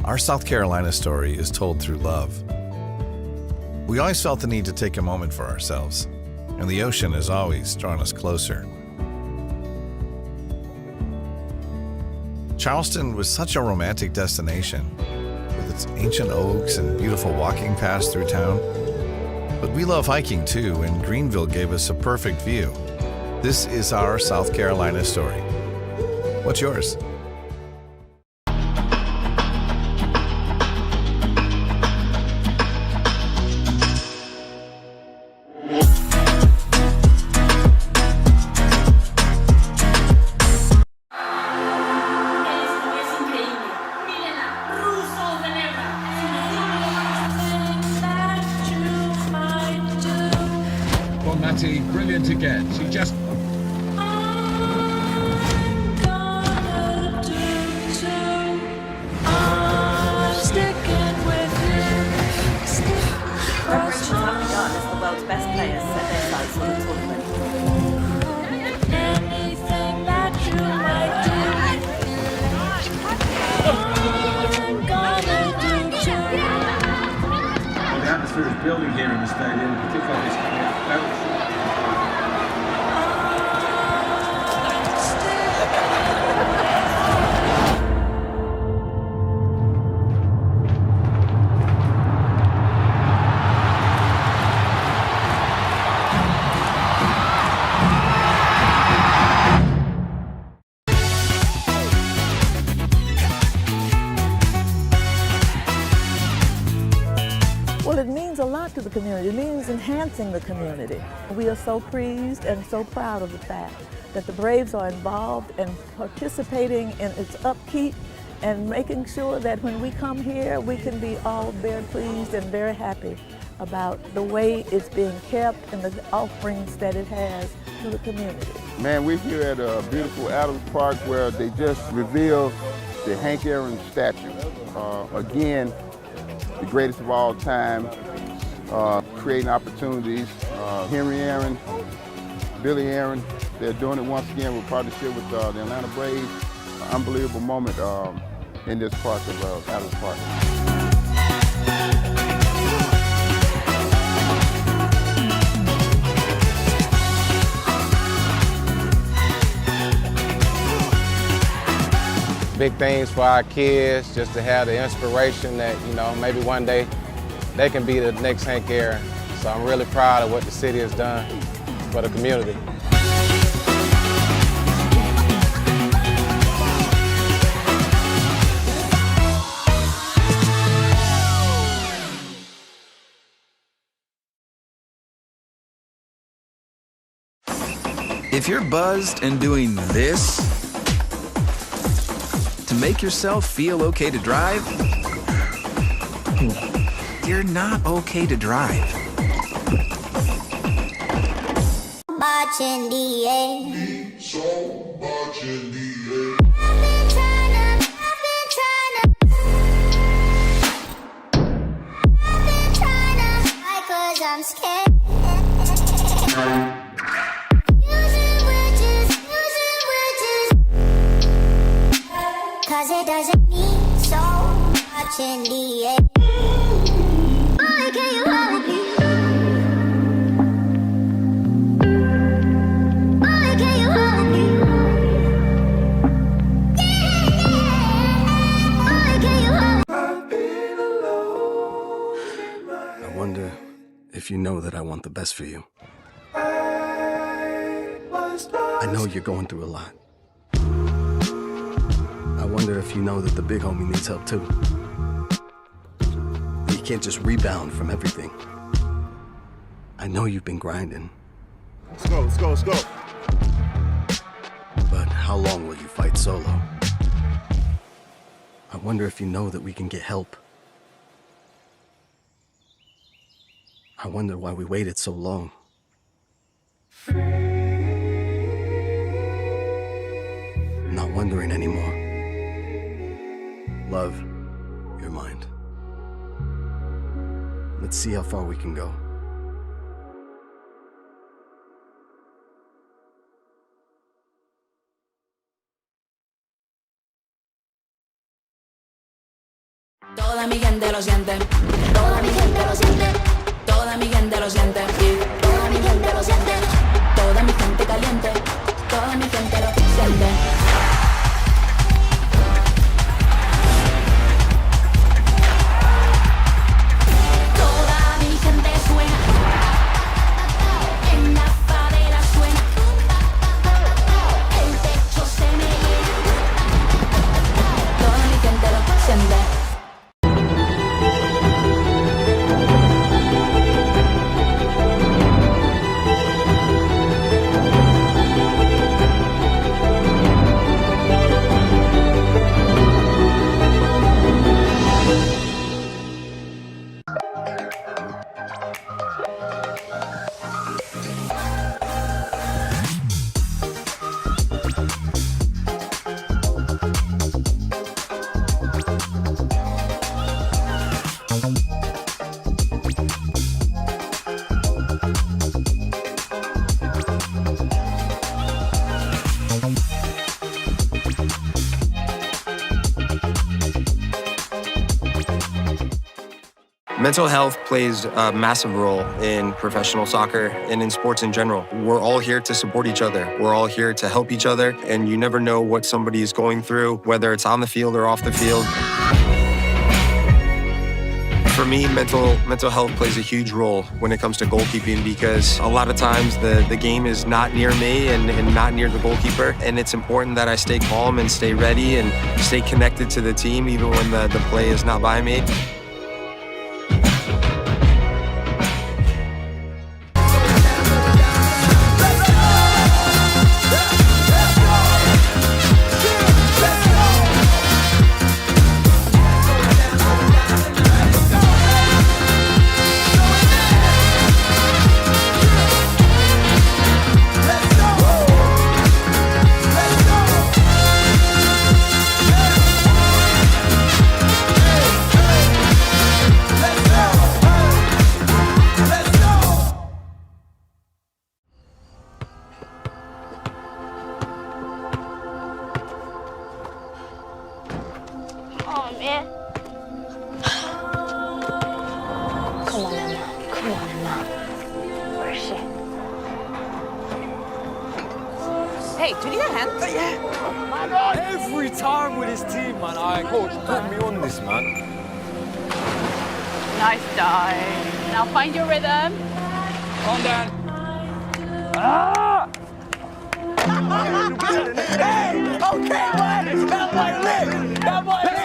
Our South Carolina story is told through love. We always felt the need to take a moment for ourselves, and the ocean has always drawn us closer. Charleston was such a romantic destination, with its ancient oaks and beautiful walking paths through town. But we love hiking too, and Greenville gave us a perfect view. This is our South Carolina story. What's yours? Brilliant again. She just... Preparations have begun as the world's best players set their sights on the tournament. Anything that you might do, I'm gonna do too. The atmosphere is building here in the stadium, particularly this coming out Irish. Well, it means a lot to the community. It means enhancing the community. We are so pleased and so proud of the fact that the Braves are involved and participating in its upkeep and making sure that when we come here, we can be all very pleased and very happy about the way it's being kept and the offerings that it has to the community. Man, we're here at a beautiful Adams Park where they just revealed the Hank Aaron statue. Again, the greatest of all time, creating opportunities. Henry Aaron, Billy Aaron, they're doing it once again with partnership with the Atlanta Braves. Unbelievable moment in this park of Adams Park. Big things for our kids, just to have the inspiration that, you know, maybe one day they can be the next Hank Aaron. So I'm really proud of what the city has done for the community. If you're buzzed and doing this to make yourself feel okay to drive, you're not okay to drive. Much in the air. So much in the air. I've been trying to fight 'cause I'm scared. Using witches. 'Cause it doesn't mean so much in the air. Boy, can you hold me? Boy, can you hold me? Boy, can you hold me? I wonder if you know that I want the best for you. I know you're going through a lot. I wonder if you know that the big homie needs help too. You can't just rebound from everything. I know you've been grinding. Let's go, let's go, let's go. But how long will you fight solo? I wonder if you know that we can get help. I wonder why we waited so long. Not wondering anymore. Love, your mind. Let's see how far we can go. Toda mi gente lo siente. Toda mi gente lo siente. Toda mi gente lo siente. Toda mi gente lo siente. Toda mi gente caliente. Toda mi gente lo siente. Toda mi gente suena. En la favela suena. El techo se me llena. Toda mi gente lo siente. Mental health plays a massive role in professional soccer and in sports in general. We're all here to support each other. We're all here to help each other, and you never know what somebody is going through, whether it's on the field or off the field. For me, mental health plays a huge role when it comes to goalkeeping, because a lot of times the game is not near me and not near the goalkeeper, and it's important that I stay calm and stay ready and stay connected to the team even when the play is not by me. Hey, did you get a hand? Yeah. Oh my God. Every time with his team, man. Coach, put me on this, man. Nice dive. Now find your rhythm. Calm down. Ah! Hey! Okay, man! That boy lit! That boy lit!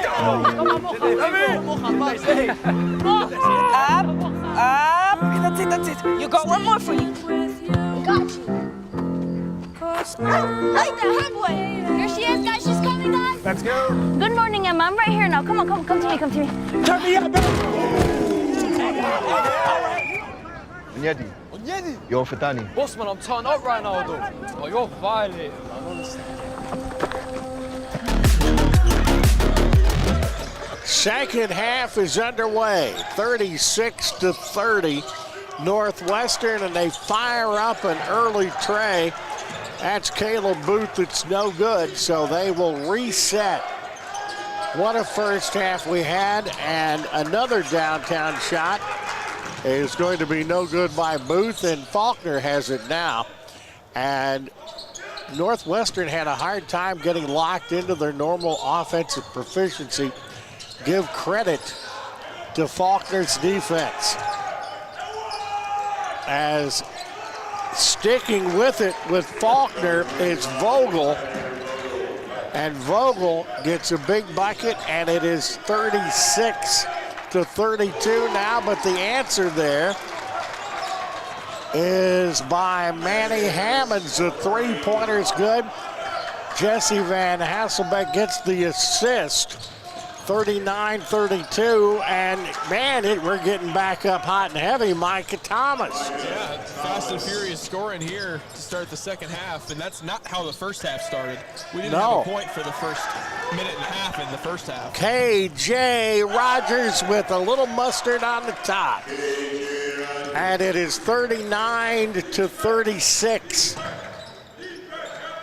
Up. That's it. You got one more for you. Got you. Like the headway. Here she is, guys. She's coming, guys. Let's go. Good morning, Emma. I'm right here now. Come on, come to me, come to me. Turn me up, baby. Onyedi, you're Fatani. Boss, man, I'm turned up right now, though. Oh, you're violent, man, honestly. Second half is underway, 36-30. Northwestern, and they fire up an early tray. That's Caleb Booth. It's no good, so they will reset. What a first half we had, and another downtown shot is going to be no good by Booth, and Faulkner has it now. And Northwestern had a hard time getting locked into their normal offensive proficiency. Give credit to Faulkner's defense, as sticking with it with Faulkner is Vogel, and Vogel gets a big bucket, and it is 36-32 now, but the answer there is by Manny Hammonds. The three-pointer's good. Jesse Van Hasselbeck gets the assist. 39-32, and man, we're getting back up hot and heavy. Micah Thomas. Yeah, fast and furious scoring here to start the second half, and that's not how the first half started. We didn't have a point for the first minute and a half in the first half. KJ Rogers with a little mustard on the top. And it is 39-36.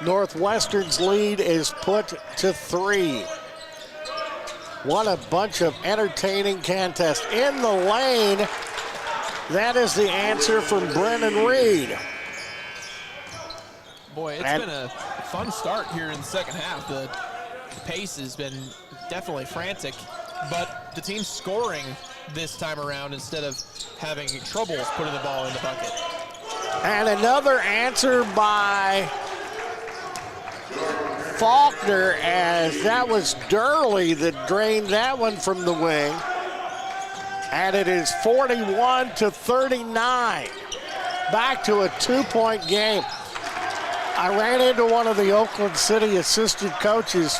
Northwestern's lead is put to 3. What a bunch of entertaining contests. In the lane, that is the answer from Brendan Reed. Boy, it's been a fun start here in the second half. The pace has been definitely frantic, but the team's scoring this time around instead of having trouble putting the ball in the bucket. And another answer by Faulkner, as that was Durley that drained that one from the wing. And it is 41-39. Back to a 2-point game. I ran into one of the Oakland City assistant coaches,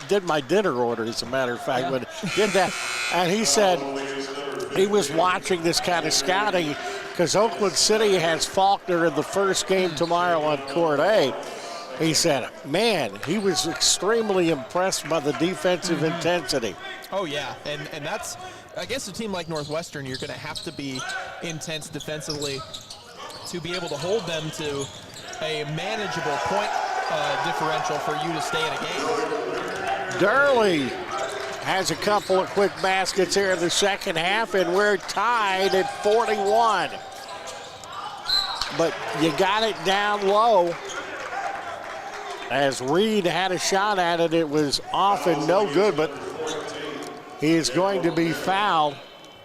did my dinner order, as a matter of fact, but did that. And he said he was watching this kind of scouting because Oakland City has Faulkner in the first game tomorrow on Court A. He said, man, he was extremely impressed by the defensive intensity. Oh, yeah, and that's, I guess a team like Northwestern, you're going to have to be intense defensively to be able to hold them to a manageable point differential for you to stay in a game. Durley has a couple of quick baskets here in the second half, and we're tied at 41. But you got it down low. As Reed had a shot at it, it was off and no good, but he is going to be fouled.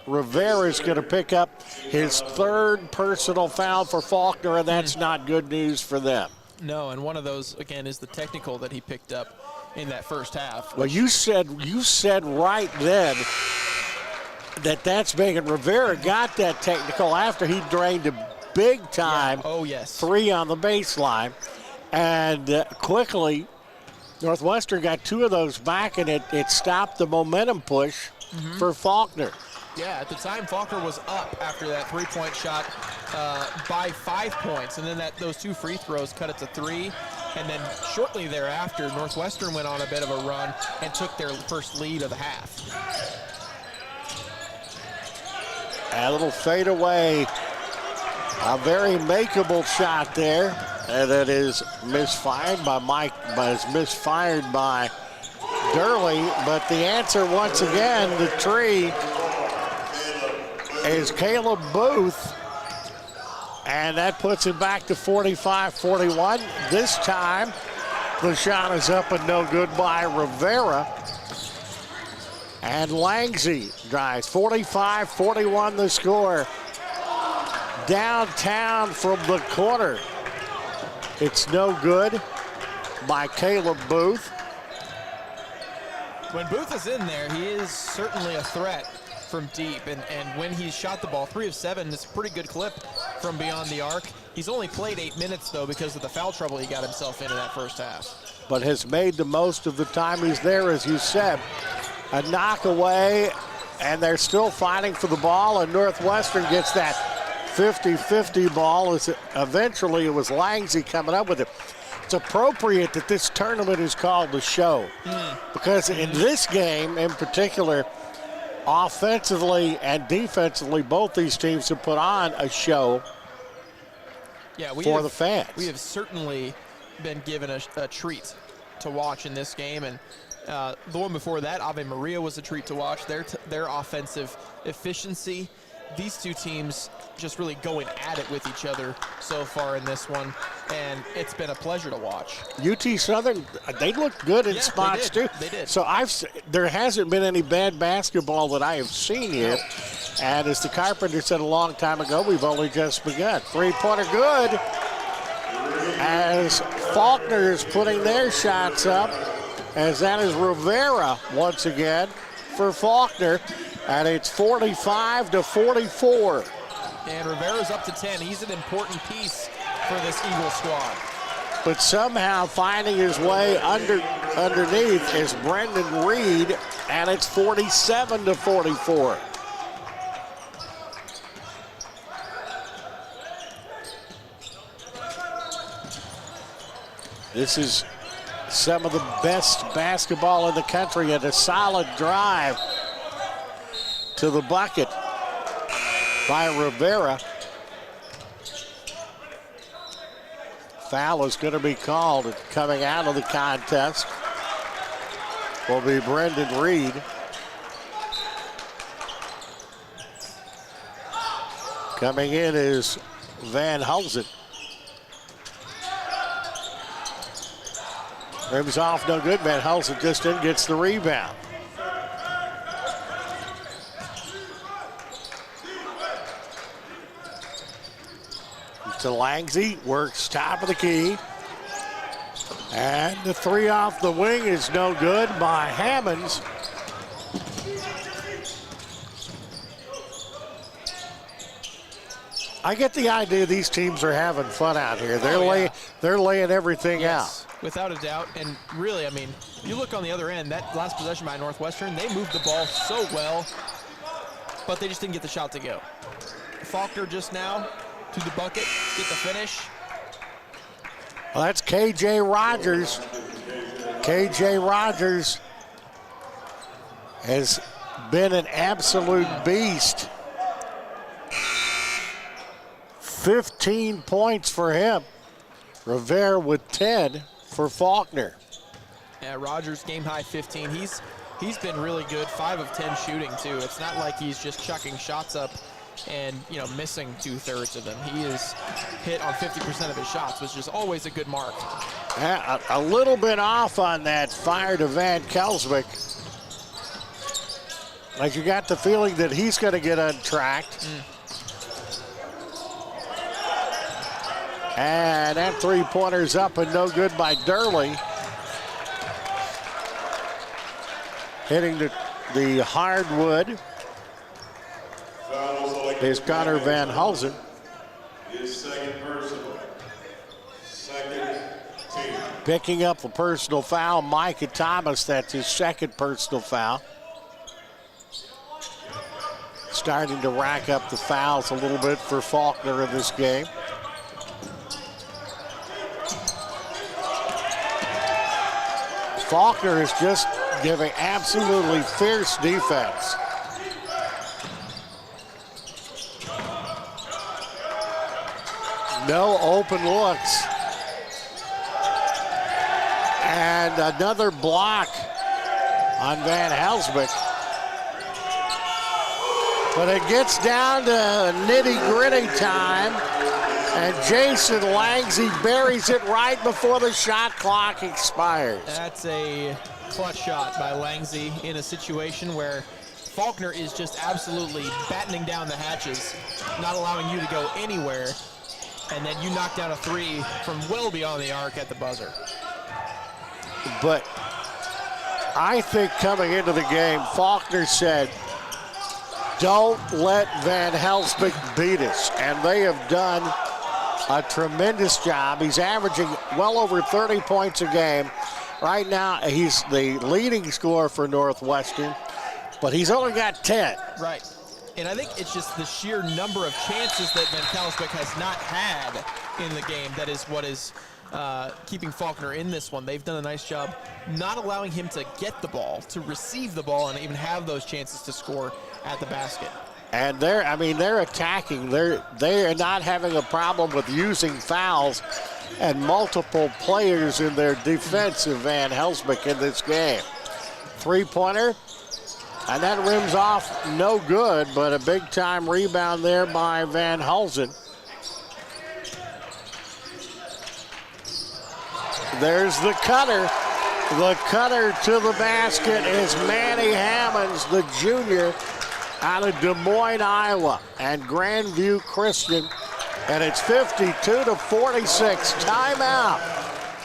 Rivera is going to pick up his third personal foul for Faulkner, and that's not good news for them. No, and one of those, again, is the technical that he picked up in that first half. Well, you said right then that that's big, and Rivera got that technical after he drained a big time three on the baseline. And quickly, Northwestern got two of those back, and it stopped the momentum push for Faulkner. Yeah, at the time, Faulkner was up after that three-point shot by 5 points, and then those two free throws cut it to 3. And then shortly thereafter, Northwestern went on a bit of a run and took their first lead of the half. A little fade away. A very makeable shot there. And that is misfired by Durley. But the answer, once again, the tree is Caleb Booth. And that puts it back to 45-41. This time, the shot is up and no good by Rivera. And Langsy drives. 45-41 the score. Downtown from the corner. It's no good by Caleb Booth. When Booth is in there, he is certainly a threat from deep. And when he shot the ball, 3 of 7, it's a pretty good clip from beyond the arc. He's only played 8 minutes, though, because of the foul trouble he got himself in that first half. But has made the most of the time he's there, as you said. A knock away, and they're still fighting for the ball, and Northwestern gets that 50-50 ball. Eventually it was Langsy coming up with it. It's appropriate that this tournament is called the Show, because in this game in particular, offensively and defensively, both these teams have put on a show for the fans. We have certainly been given a treat to watch in this game, and the one before that, Ave Maria, was a treat to watch. Their offensive efficiency. These two teams just really going at it with each other so far in this one, and it's been a pleasure to watch. UT Southern, they looked good in spots too. They did. So there hasn't been any bad basketball that I have seen here. And as the Carpenter said a long time ago, we've only just begun. Three-pointer good. As Faulkner is putting their shots up, as that is Rivera once again for Faulkner. And it's 45-44. And Rivera's up to 10. He's an important piece for this Eagle squad. But somehow finding his way underneath is Brendan Reed, and it's 47-44. This is some of the best basketball in the country, and a solid drive to the bucket by Rivera. Foul is going to be called coming out of the contest. will be Brendan Reed. Coming in is Van Hulsen. Rims off, no good. Van Hulsen just in, gets the rebound. To Langsy, works top of the key. And the three off the wing is no good by Hammonds. I get the idea these teams are having fun out here. They're laying everything out. Without a doubt. And really, I mean, you look on the other end, that last possession by Northwestern, they moved the ball so well, but they just didn't get the shot to go. Faulkner just now to the bucket, get the finish. Well, that's KJ Rogers. KJ Rogers has been an absolute beast. 15 points for him. Rivera with 10 for Faulkner. Yeah, Rogers game high 15. He's been really good, 5 of 10 shooting too. It's not like he's just chucking shots up and missing 2/3 of them. He is hit on 50% of his shots, which is always a good mark. Yeah, a little bit off on that fire to Van Kelsvik. Like you got the feeling that he's going to get untracked. And that three-pointer's up and no good by Durley. Hitting the hardwood is Connor Van Hulsen. His second personal. Second team. Picking up a personal foul, Micah Thomas. That's his second personal foul. Starting to rack up the fouls a little bit for Faulkner in this game. Faulkner is just giving absolutely fierce defense. No open looks. And another block on Van Helsbeck. But it gets down to nitty-gritty time. And Jason Langsy buries it right before the shot clock expires. That's a clutch shot by Langsy in a situation where Faulkner is just absolutely battening down the hatches, not allowing you to go anywhere. And then you knock down a three from well beyond the arc at the buzzer. But I think coming into the game, Faulkner said, don't let Van Helsbeck beat us. And they have done a tremendous job. He's averaging well over 30 points a game. Right now, he's the leading scorer for Northwestern, but he's only got 10. Right. And I think it's just the sheer number of chances that Van Kelsbeck has not had in the game that is what is keeping Faulkner in this one. They've done a nice job not allowing him to get the ball, to receive the ball, and even have those chances to score at the basket. And they're attacking. They're not having a problem with using fouls and multiple players in their defense of Van Helsbeck in this game. Three-pointer, and that rims off no good, but a big-time rebound there by Van Hulsen. There's the cutter. The cutter to the basket is Manny Hammonds, the junior, out of Des Moines, Iowa, and Grandview Christian. And it's 52-46. Timeout.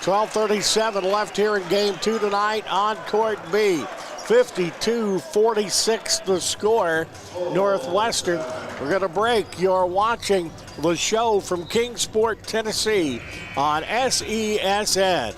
12:37 left here in game 2 tonight on Court B. 52-46 the score. Northwestern. We're going to break. You're watching the show from Kingsport, Tennessee on SESN.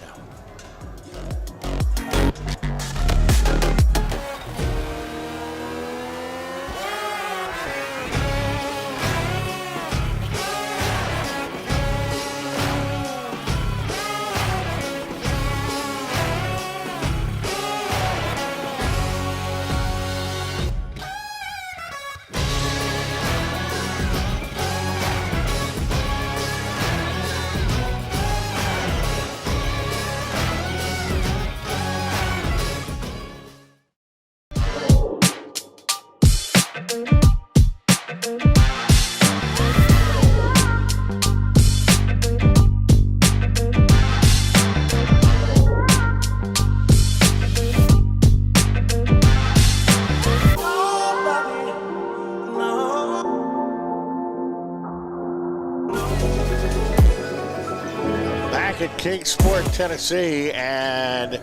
Kingsport, Tennessee, and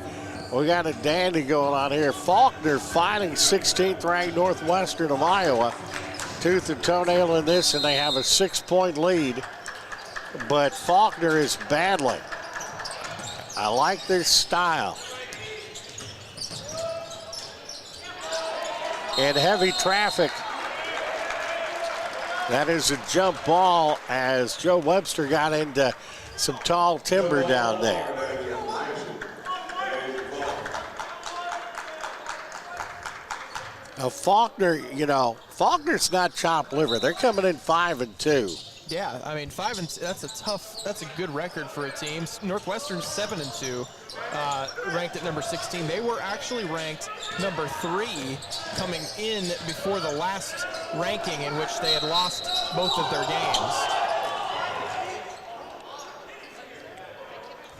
we got a dandy going on here. Faulkner fighting 16th ranked Northwestern of Iowa. Tooth and toenail in this, and they have a 6-point lead. But Faulkner is battling. I like their style. In heavy traffic, that is a jump ball as Joe Webster got into some tall timber down there. Now Faulkner, Faulkner's not chopped liver. They're coming in 5-2. Yeah, I mean, 5-2. That's a good record for a team. Northwestern's 7-2, ranked at number 16. They were actually ranked number 3 coming in before the last ranking, in which they had lost both of their games.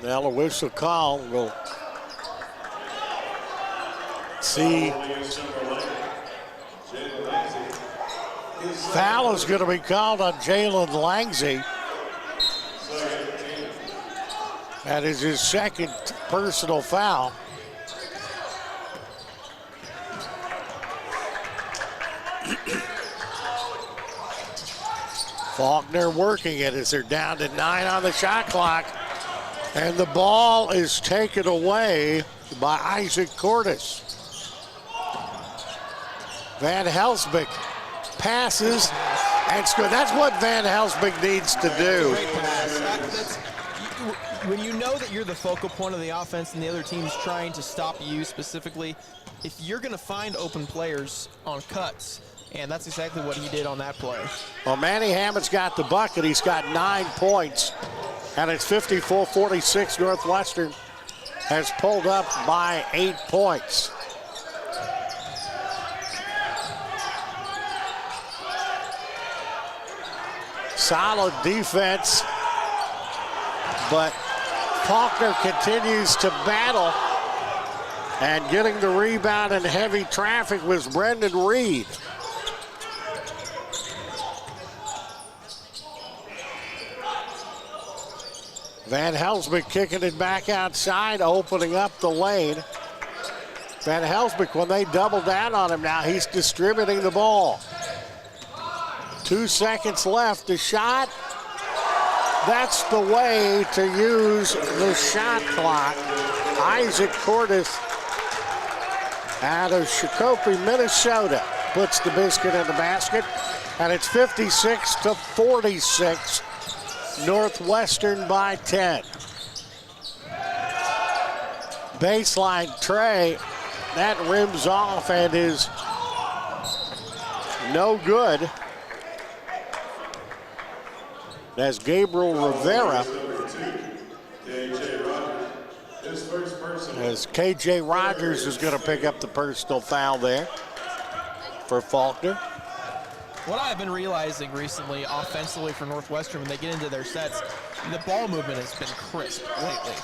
Now a whistle call. We'll see. Foul is going to be called on Jalen Langsey. That is his second personal foul. Faulkner working it as they're down to 9 on the shot clock. And the ball is taken away by Isaac Cordes. Van Helsbeek passes and scores. That's what Van Helsbeek needs to do. Great pass. When you know that you're the focal point of the offense and the other team's trying to stop you specifically, if you're going to find open players on cuts, and that's exactly what he did on that play. Well, Manny Hammonds got the bucket. He's got 9 points, and it's 54-46. Northwestern has pulled up by 8 points. Solid defense, but Faulkner continues to battle, and getting the rebound in heavy traffic was Brendan Reed. Van Helsbeek kicking it back outside, opening up the lane. Van Helsbeek, when they double down on him now, he's distributing the ball. 2 seconds left. The shot. That's the way to use the shot clock. Isaac Cordes out of Shakopee, Minnesota, puts the biscuit in the basket, and it's 56-46. Northwestern by 10. Baseline tray, that rims off and is no good. As Gabriel Rivera, as KJ Rogers is going to pick up the personal foul there for Faulkner. What I've been realizing recently offensively for Northwestern, when they get into their sets, the ball movement has been crisp lately.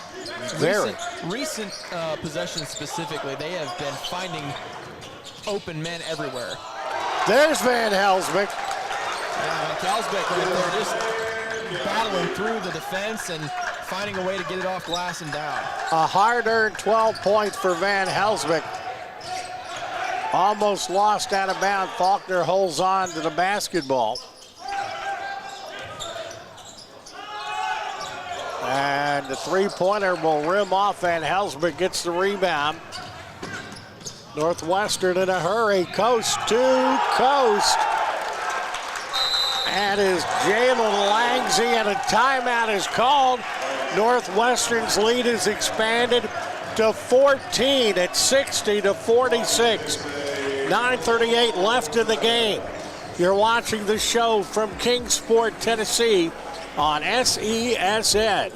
Very. Recent possessions specifically, they have been finding open men everywhere. There's Van Helsbeek. Van Helsbeek right there, just battling through the defense and finding a way to get it off glass and down. A hard-earned 12 points for Van Helsbeek. Almost lost out of bounds. Faulkner holds on to the basketball. And the three-pointer will rim off. Van Helsbeek gets the rebound. Northwestern in a hurry, coast to coast. And is Jalen Langsey, and a timeout is called. Northwestern's lead is expanded to 14 at 60-46. 9:38 left in the game. You're watching the show from Kingsport, Tennessee on SESN.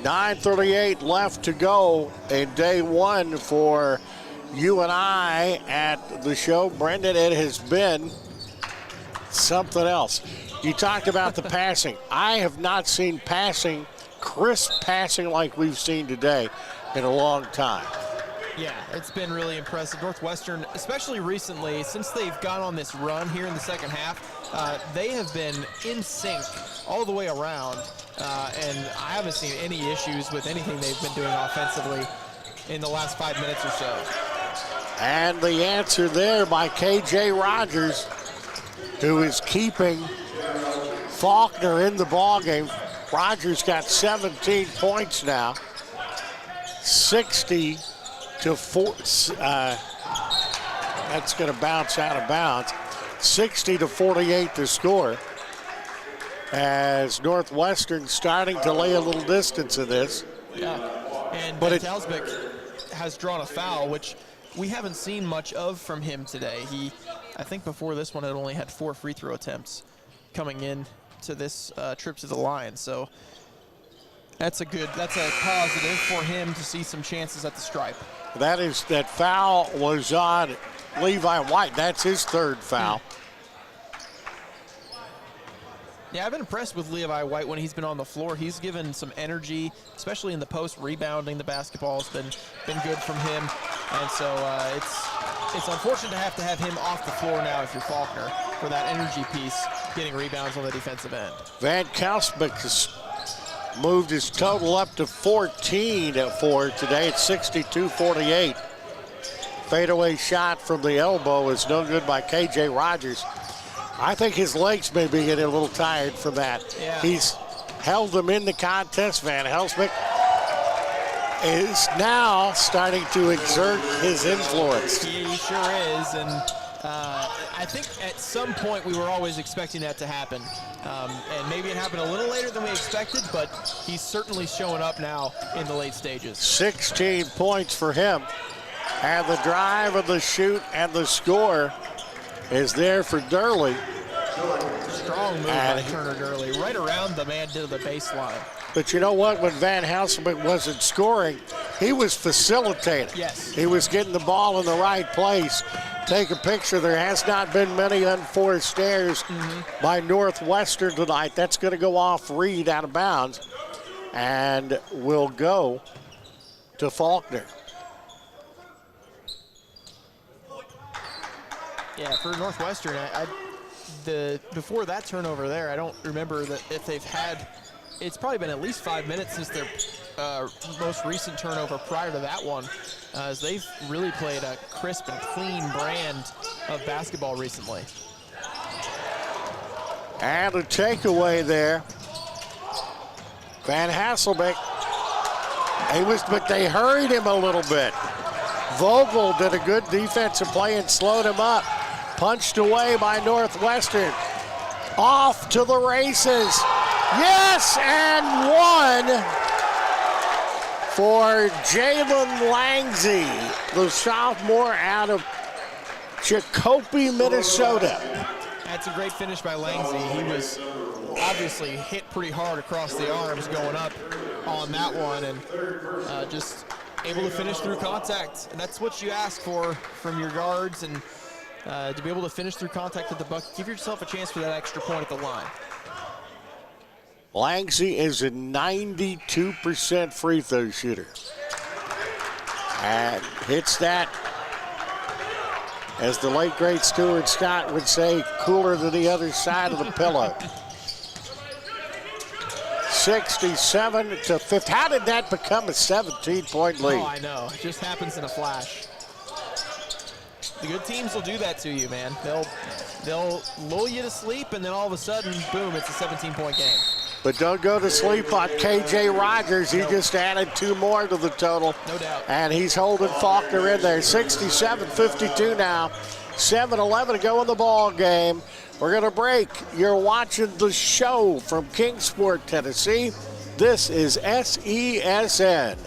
9:38 left to go in day one for you and I at the show. Brendan, it has been something else. You talked about the passing. I have not seen passing, crisp passing like we've seen today in a long time. Yeah, it's been really impressive. Northwestern, especially recently, since they've gone on this run here in the second half, they have been in sync all the way around, and I haven't seen any issues with anything they've been doing offensively in the last 5 minutes or so. And the answer there by K.J. Rogers, who is keeping Faulkner in the ballgame. Rogers got 17 points now, 60 to 4. That's going to bounce out of bounds. 60 to 48 to score. As Northwestern starting to lay a little distance in this. Yeah, and Talsbeck has drawn a foul, which we haven't seen much of from him today. I think before this one, had only had 4 free throw attempts coming in to this trip to the line. So that's a positive for him to see some chances at the stripe. That foul was on Levi White. That's his third foul. Yeah, I've been impressed with Levi White when he's been on the floor. He's given some energy, especially in the post, rebounding the basketball has been good from him. And so it's unfortunate to have him off the floor now if you're Faulkner for that energy piece, getting rebounds on the defensive end. Van Kalsbeck has moved his total up to 14 for today. It's 62-48. Fadeaway shot from the elbow is no good by K.J. Rogers. I think his legs may be getting a little tired from that. Yeah. He's held them in the contest. Van Kalsbeck is now starting to exert his influence. He sure is, and I think at some point we were always expecting that to happen. And maybe it happened a little later than we expected, but he's certainly showing up now in the late stages. 16 points for him. And the drive and the shoot and the score is there for Durley. Strong move by Turner Durley, right around the man to the baseline. But you know what? When Van Kalsbeck wasn't scoring, he was facilitating. Yes. He was getting the ball in the right place. Take a picture. There has not been many unforced errors by Northwestern tonight. That's going to go off Reed out of bounds and will go to Faulkner. Yeah, for Northwestern, before that turnover there, I don't remember that if they've had. It's probably been at least 5 minutes since their most recent turnover prior to that one, as they've really played a crisp and clean brand of basketball recently. And a takeaway there. Van Hasselbeck, but they hurried him a little bit. Vogel did a good defensive play and slowed him up. Punched away by Northwestern. Off to the races. Yes, and one for Jalen Langsy, the sophomore out of Chicopee, Minnesota. That's a great finish by Langsy. He was obviously hit pretty hard across the arms going up on that one, and just able to finish through contact. And that's what you ask for from your guards, and to be able to finish through contact at the bucket, give yourself a chance for that extra point at the line. Langsy is a 92% free throw shooter. And hits that, as the late great Stuart Scott would say, cooler than the other side of the pillow. 67 to 50. How did that become a 17-point lead? Oh, I know. It just happens in a flash. The good teams will do that to you, man. They'll lull you to sleep, and then all of a sudden, boom, it's a 17-point game. But don't go to sleep on K.J. Rogers. He just added 2 more to the total. No doubt. And he's holding Faulkner in there. 67-52 now. 7-11 to go in the ball game. We're going to break. You're watching the show from Kingsport, Tennessee. This is SESN.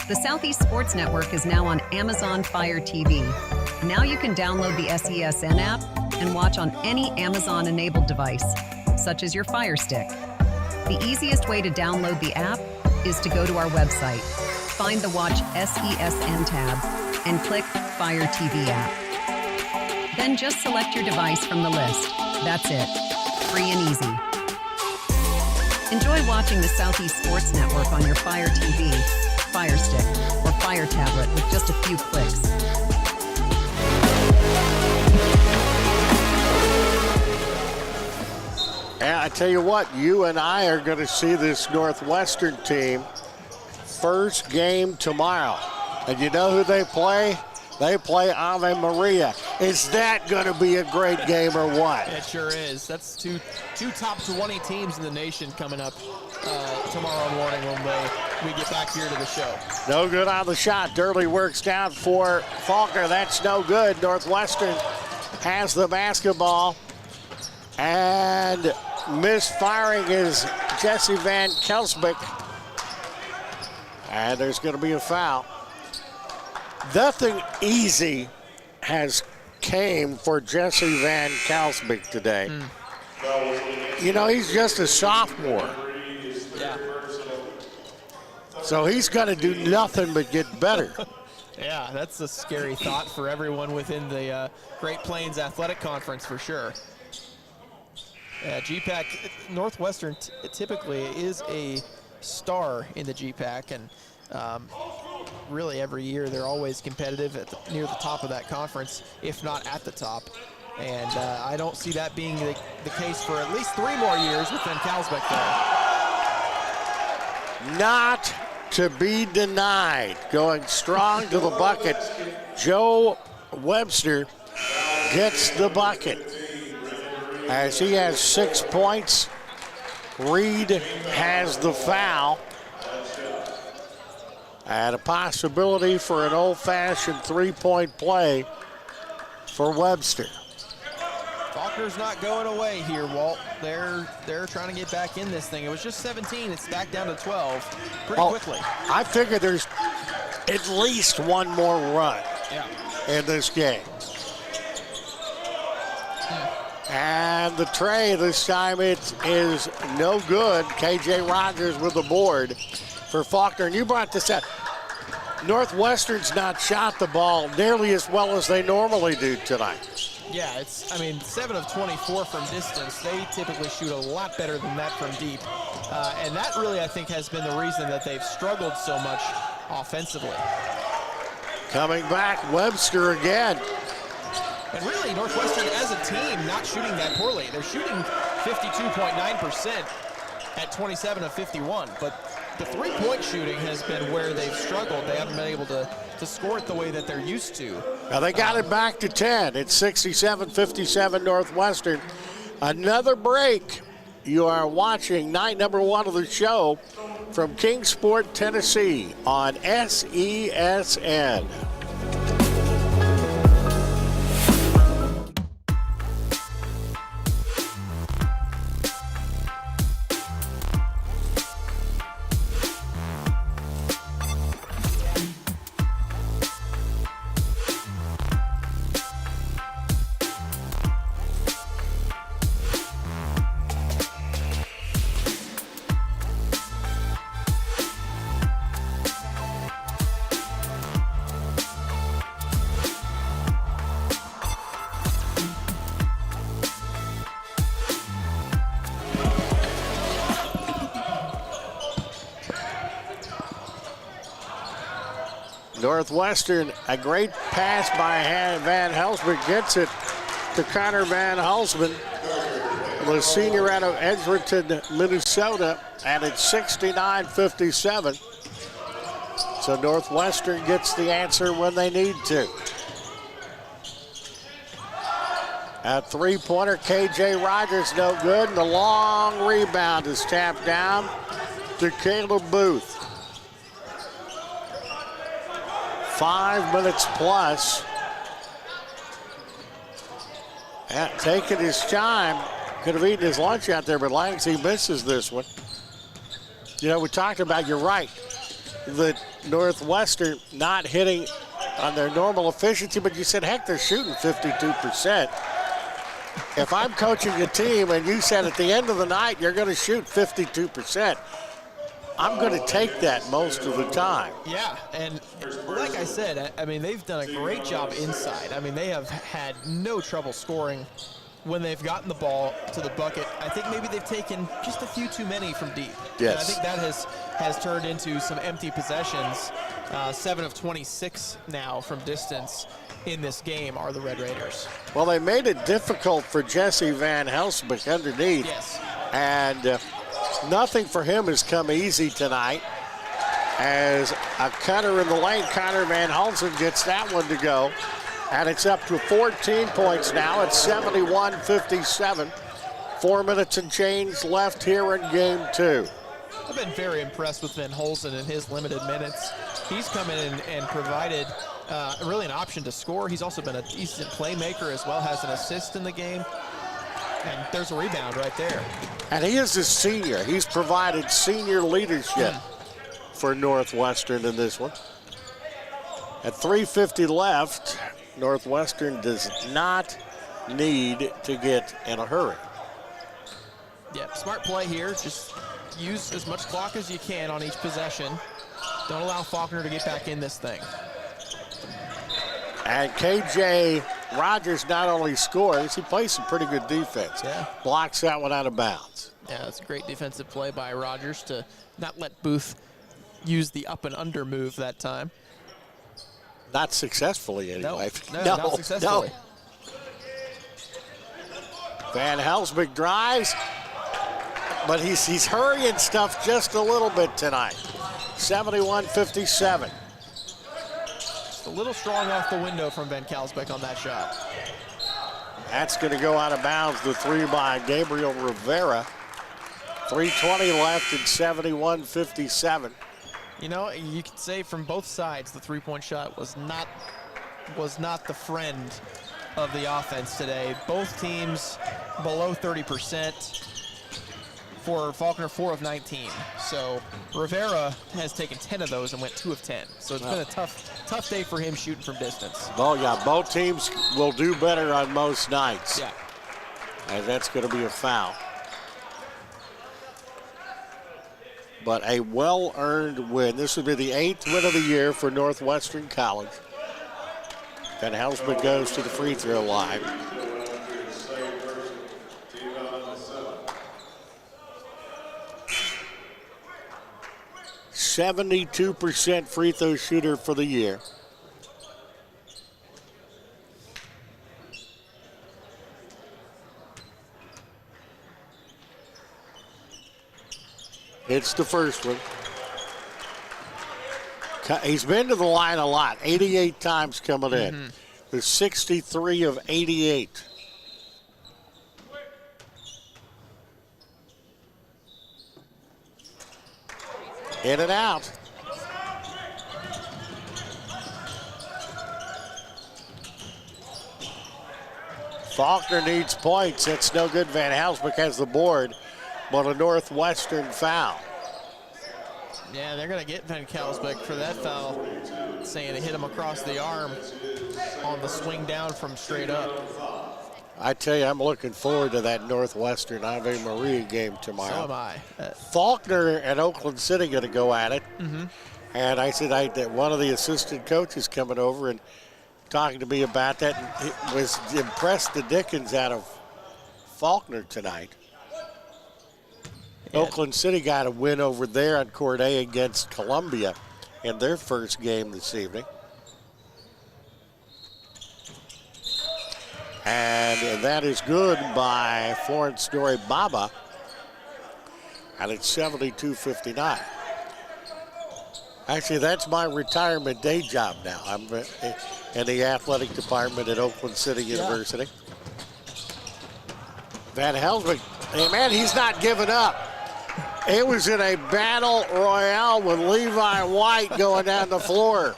The Southeast Sports Network is now on Amazon Fire TV. Now you can download the SESN app and watch on any Amazon-enabled device, such as your Fire Stick. The easiest way to download the app is to go to our website, find the Watch SESN tab, and click Fire TV app. Then just select your device from the list. That's it. Free and easy. Enjoy watching the Southeast Sports Network on your Fire TV, Fire Stick, or Fire tablet with just a few clicks. And I tell you what, you and I are going to see this Northwestern team first game tomorrow. And you know who they play? They play Ave Maria. Is that going to be a great game or what? It sure is. That's two top 20 teams in the nation coming up tomorrow morning when we get back here to the show. No good on the shot. Durley works down for Faulkner. That's no good. Northwestern has the basketball. And misfiring is Jesse Van Kelsbeck. And there's going to be a foul. Nothing easy has came for Jesse Van Kelsbeck today. You know, he's just a sophomore. Yeah. So he's going to do nothing but get better. Yeah, that's a scary thought for everyone within the Great Plains Athletic Conference for sure. GPAC, Northwestern typically is a star in the GPAC, and really every year they're always competitive near the top of that conference, if not at the top. And I don't see that being the case for at least 3 more years with Van Kelsbeck there. Not to be denied. Going strong to the bucket. Joe Webster gets the bucket as he has 6 points. Reed has the foul. And a possibility for an old-fashioned 3-point play for Webster. Faulkner's not going away here, Walt. They're trying to get back in this thing. It was just 17. It's back down to 12 pretty quickly. I figure there's at least one more run in this game. And the tray this time, it is no good. KJ Rogers with the board for Faulkner. And you brought this up. Northwestern's not shot the ball nearly as well as they normally do tonight. Yeah, 7 of 24 from distance. They typically shoot a lot better than that from deep. And that really, I think, has been the reason that they've struggled so much offensively. Coming back, Webster again. And really, Northwestern as a team not shooting that poorly. They're shooting 52.9% at 27 of 51. But the three-point shooting has been where they've struggled. They haven't been able to score it the way that they're used to. Now they got it back to 10. It's 67-57 Northwestern. Another break. You are watching night number 1 of the show from Kingsport, Tennessee on SESN. Northwestern, a great pass by Van Helsman, gets it to Connor Van Hulsman, the senior out of Edgerton, Minnesota, and it's 69-57. So Northwestern gets the answer when they need to. A three-pointer, KJ Rogers, no good, and the long rebound is tapped down to Caleb Booth. 5 minutes plus. Taking his time. Could have eaten his lunch out there, but Langsy misses this one. You know, we talked about, you're right, that Northwestern not hitting on their normal efficiency, but you said, heck, they're shooting 52%. If I'm coaching a team and you said at the end of the night you're going to shoot 52%, I'm going to take that most of the time. Yeah, and like I said, I mean, they've done a great job inside. I mean, they have had no trouble scoring when they've gotten the ball to the bucket. I think maybe they've taken just a few too many from deep. Yes. And I think that has turned into some empty possessions. 7 of 26 now from distance in this game are the Red Raiders. Well, they made it difficult for Jesse Van Helsbeek underneath. Yes. And nothing for him has come easy tonight. As a cutter in the lane, Connor Van Hulsen gets that one to go. And it's up to 14 points now. It's 71-57. 4 minutes and change left here in game 2. I've been very impressed with Van Hulsen in his limited minutes. He's come in and provided really an option to score. He's also been a decent playmaker as well, has an assist in the game. And there's a rebound right there. And he is a senior. He's provided senior leadership for Northwestern in this one. At 3:50 left, Northwestern does not need to get in a hurry. Yeah, smart play here. Just use as much clock as you can on each possession. Don't allow Faulkner to get back in this thing. And KJ Rogers not only scores, he plays some pretty good defense. Yeah. Blocks that one out of bounds. Yeah, that's a great defensive play by Rogers to not let Booth use the up and under move that time. Not successfully anyway. No, not successfully. Van Helsbeek drives, but he's hurrying stuff just a little bit tonight. 71-57. Just a little strong off the window from Van Helsbeek on that shot. That's going to go out of bounds. The three by Gabriel Rivera. 3:20 left and 71-57. You know, you could say from both sides the three-point shot was not the friend of the offense today. Both teams below 30%. For Faulkner, 4 of 19. So Rivera has taken 10 of those and went 2 of 10. So it's been a tough day for him shooting from distance. Oh yeah, both teams will do better on most nights. Yeah. And that's going to be a foul. But a well-earned win. This would be the 8th win of the year for Northwestern College. Van Helsbeek goes to the free throw line. 72% free throw shooter for the year. It's the first one. He's been to the line a lot, 88 times coming in. With 63 of 88. In and out. Faulkner needs points. It's no good. Van Helsbeek has the board, but a Northwestern foul. Yeah, they're going to get Van Helsbeek for that foul, saying it hit him across the arm on the swing down from straight up. I tell you, I'm looking forward to that Northwestern Ave Maria game tomorrow. So am I. Faulkner and Oakland City going to go at it. And I said that one of the assistant coaches coming over and talking to me about that, and it was impressed the dickens out of Faulkner tonight. Yeah. Oakland City got a win over there on Court A against Columbia in their first game this evening. And that is good by Florence Story Baba. And it's 72-59. Actually, that's my retirement day job now. I'm in the athletic department at Oakland City University. Van Helsbeek, hey man, he's not giving up. It was in a battle royale with Levi White going down the floor.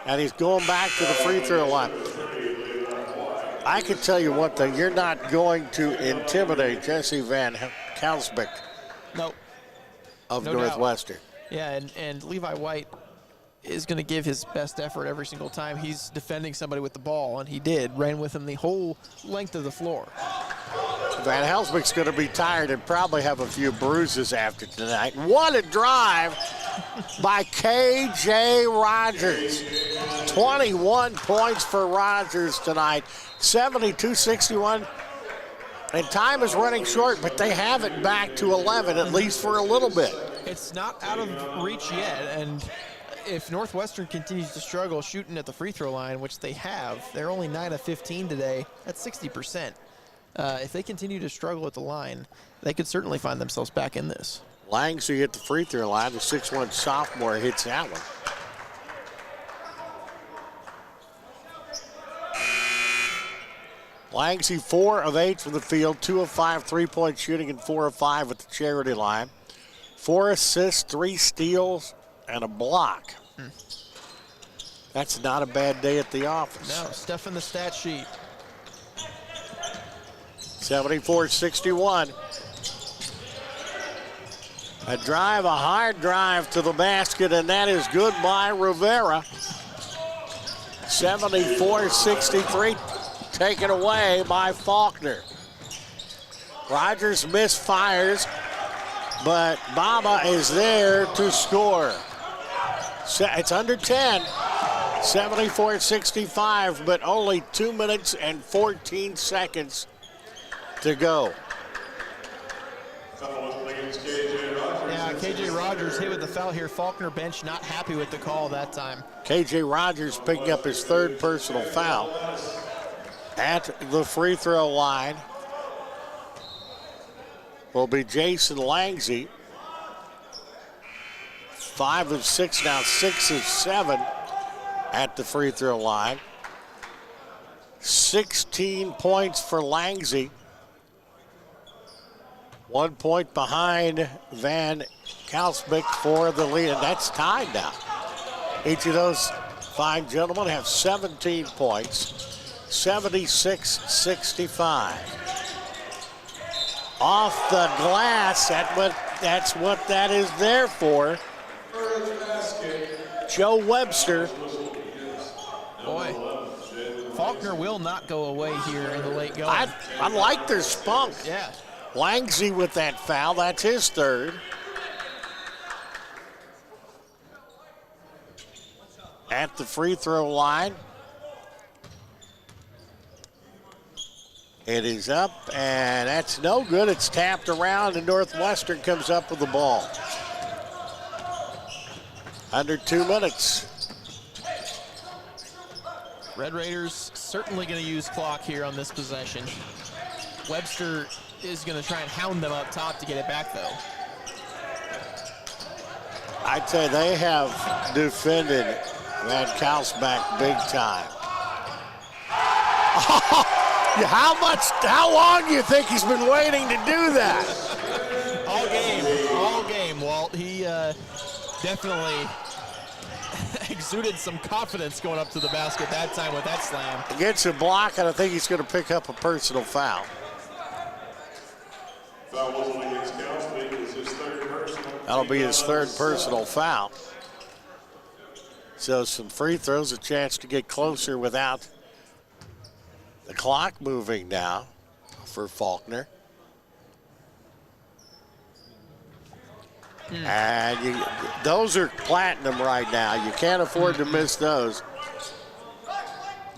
And he's going back to the free throw line. I can tell you one thing, you're not going to intimidate Jesse Van Helsbeek nope. of No Northwestern. Doubt. Yeah, and Levi White is going to give his best effort every single time he's defending somebody with the ball, and he did. Ran with him the whole length of the floor. Van Helsbeck's going to be tired and probably have a few bruises after tonight. What a drive by K.J. Rogers. 21 points for Rogers tonight, 72-61. And time is running short, but they have it back to 11, at least for a little bit. It's not out of reach yet, and if Northwestern continues to struggle shooting at the free throw line, which they have, they're only 9 of 15 today, that's 60%. If they continue to struggle at the line, they could certainly find themselves back in this. Langsy at the free throw line, the 6'1 sophomore hits that one. Langsy 4 of 8 from the field, 2 of 5 3-point shooting, and 4 of 5 at the charity line. 4 assists, 3 steals, and a block. That's not a bad day at the office. No, stuff in the stat sheet. 74-61. A drive, a hard drive to the basket, and that is good by Rivera. 74-63, taken away by Faulkner. Rogers misfires, but Baba is there to score. It's under 10, 74-65, but only 2 minutes and 14 seconds to go. Yeah, K.J. Rogers hit with the foul here. Faulkner bench not happy with the call that time. K.J. Rogers picking up his 3rd personal foul at the free throw line. Will be Jason Langsy. 5 of 6 now, 6 of 7 at the free throw line. 16 points for Langsy. 1 point behind Van Kalsbeck for the lead, and that's tied now. Each of those fine gentlemen have 17 points, 76-65. Off the glass, that's what that is there for. Joe Webster. Boy, Faulkner will not go away here in the late going. I like their spunk. Yeah. Langsy with that foul, that's his 3rd. At the free throw line. It is up, and that's no good. It's tapped around, and Northwestern comes up with the ball. Under 2 minutes. Red Raiders certainly going to use clock here on this possession. Webster is going to try and hound them up top to get it back, though. I'd say they have defended Van Kalsbeck big time. How long do you think he's been waiting to do that? All game, Walt. He definitely exuded some confidence going up to the basket that time with that slam. He gets a block, and I think he's going to pick up a personal foul. That'll be his 3rd personal foul. So some free throws, a chance to get closer without the clock moving now for Faulkner. And those are platinum right now. You can't afford to miss those.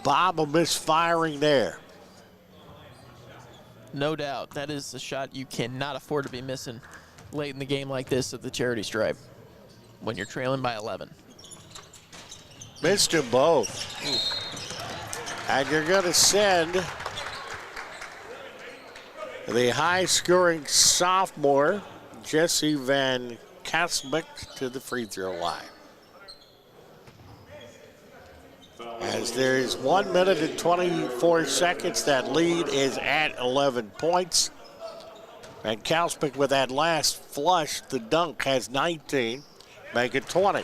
Bob, a misfiring there. No doubt. That is a shot you cannot afford to be missing late in the game like this at the charity stripe when you're trailing by 11. Missed them both. And you're going to send the high-scoring sophomore, Jesse Van Kalsbeck, to the free throw line. As there is 1 minute and 24 seconds, that lead is at 11 points. Van Kalsbeck with that last flush, the dunk, has 19, make it 20.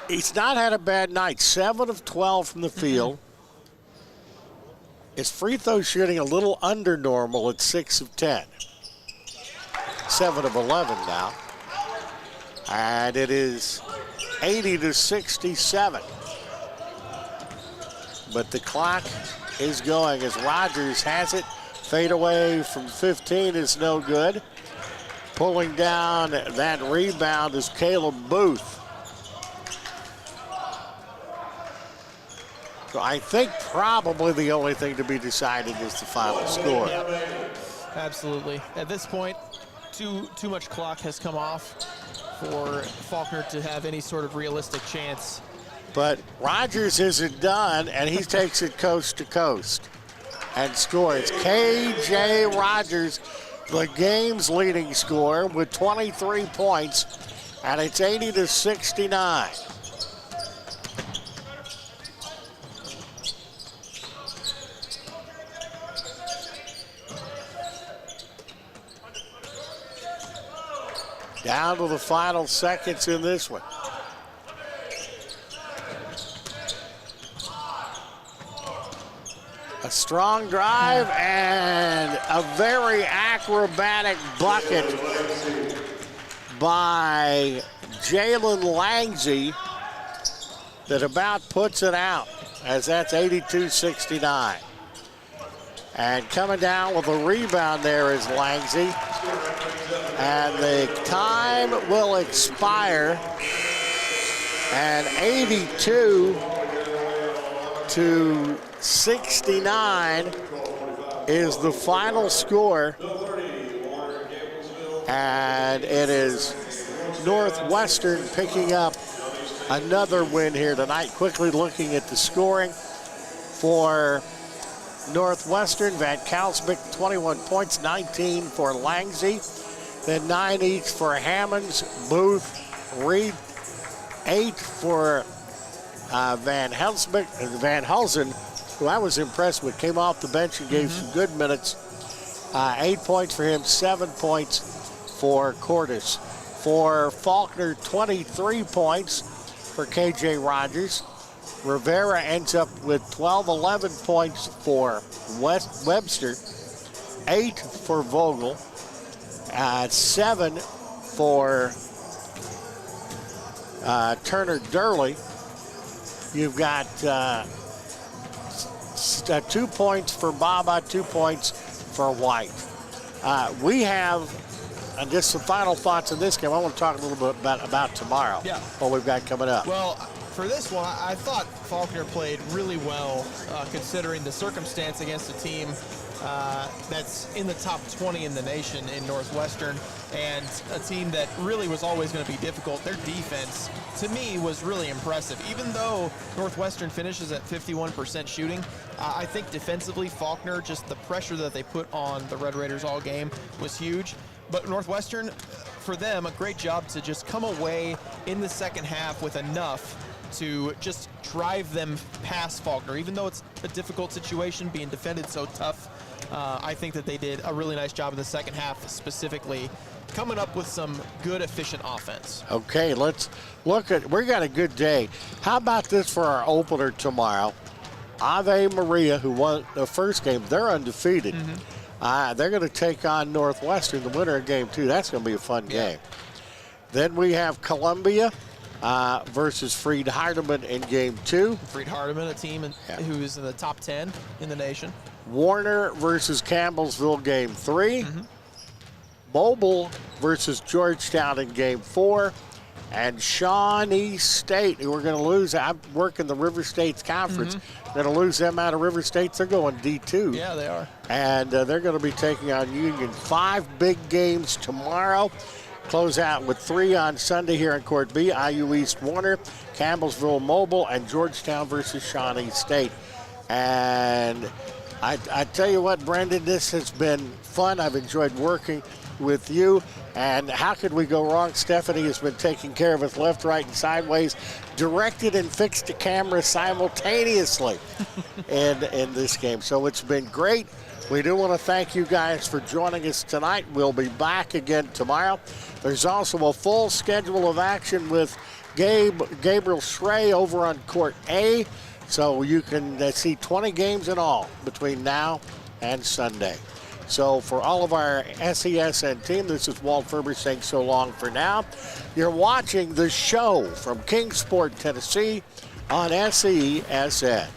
He's not had a bad night. 7 of 12 from the field. His free throw shooting a little under normal at 6 of 10. 7 of 11 now. And it is 80-67. But the clock is going as Rogers has it. Fade away from 15 is no good. Pulling down that rebound is Caleb Booth. So I think probably the only thing to be decided is the final score. Yeah, absolutely. At this point, too much clock has come off for Faulkner to have any sort of realistic chance. But Rogers isn't done, and he takes it coast to coast and scores. K.J. Rogers, the game's leading scorer, with 23 points, and it's 80-69. Down to the final seconds in this one. A strong drive and a very acrobatic bucket by Jalen Langsy that about puts it out, as that's 82-69. And coming down with a rebound there is Langsy. And the time will expire, and 82-69 is the final score. And it is Northwestern picking up another win here tonight. Quickly looking at the scoring for Northwestern. Van Kalsbeek, 21 points, 19 for Langsy. Then 9 each for Hammonds, Booth, Reed, 8 for Van Hulsen, who I was impressed with, came off the bench and gave some good minutes. 8 points for him, 7 points for Cordes. For Faulkner, 23 points for K.J. Rogers. Rivera ends up with 11 points for Webster, 8 for Vogel. 7 for Turner Durley. You've got 2 points for Baba, 2 points for White. We have, and just some final thoughts on this game. I want to talk a little bit about tomorrow. Yeah. What we've got coming up. Well, for this one, I thought Faulkner played really well considering the circumstance against a team that's in the top 20 in the nation in Northwestern, and a team that really was always going to be difficult. Their defense, to me, was really impressive. Even though Northwestern finishes at 51% shooting, I think defensively, Faulkner, just the pressure that they put on the Red Raiders all game was huge. But Northwestern, for them, a great job to just come away in the second half with enough to just drive them past Faulkner. Even though it's a difficult situation being defended so tough, I think that they did a really nice job in the second half, specifically coming up with some good, efficient offense. Okay, let's look at, we got a good day. How about this for our opener tomorrow? Ave Maria, who won the first game, they're undefeated. They're going to take on Northwestern, the winner of game 2. That's going to be a fun game. Then we have Columbia versus Freed Hardeman in game 2. Freed Hardeman, a team who's in the top 10 in the nation. Warner versus Campbellsville, game 3. Mobile versus Georgetown in game 4. And Shawnee State, who we're going to lose. I'm working the River States Conference. Going to lose them out of River States. They're going D2. Yeah, they are. And they're going to be taking on Union. 5 big games tomorrow. Close out with 3 on Sunday here in Court B. IU East Warner, Campbellsville Mobile, and Georgetown versus Shawnee State. And I tell you what, Brendan, this has been fun. I've enjoyed working with you. And how could we go wrong? Stephanie has been taking care of us left, right, and sideways, directed and fixed the camera simultaneously in this game. So it's been great. We do want to thank you guys for joining us tonight. We'll be back again tomorrow. There's also a full schedule of action with Gabriel Schrey over on Court A. So you can see 20 games in all between now and Sunday. So for all of our SESN team, this is Walt Ferber saying so long for now. You're watching the show from Kingsport, Tennessee on SESN.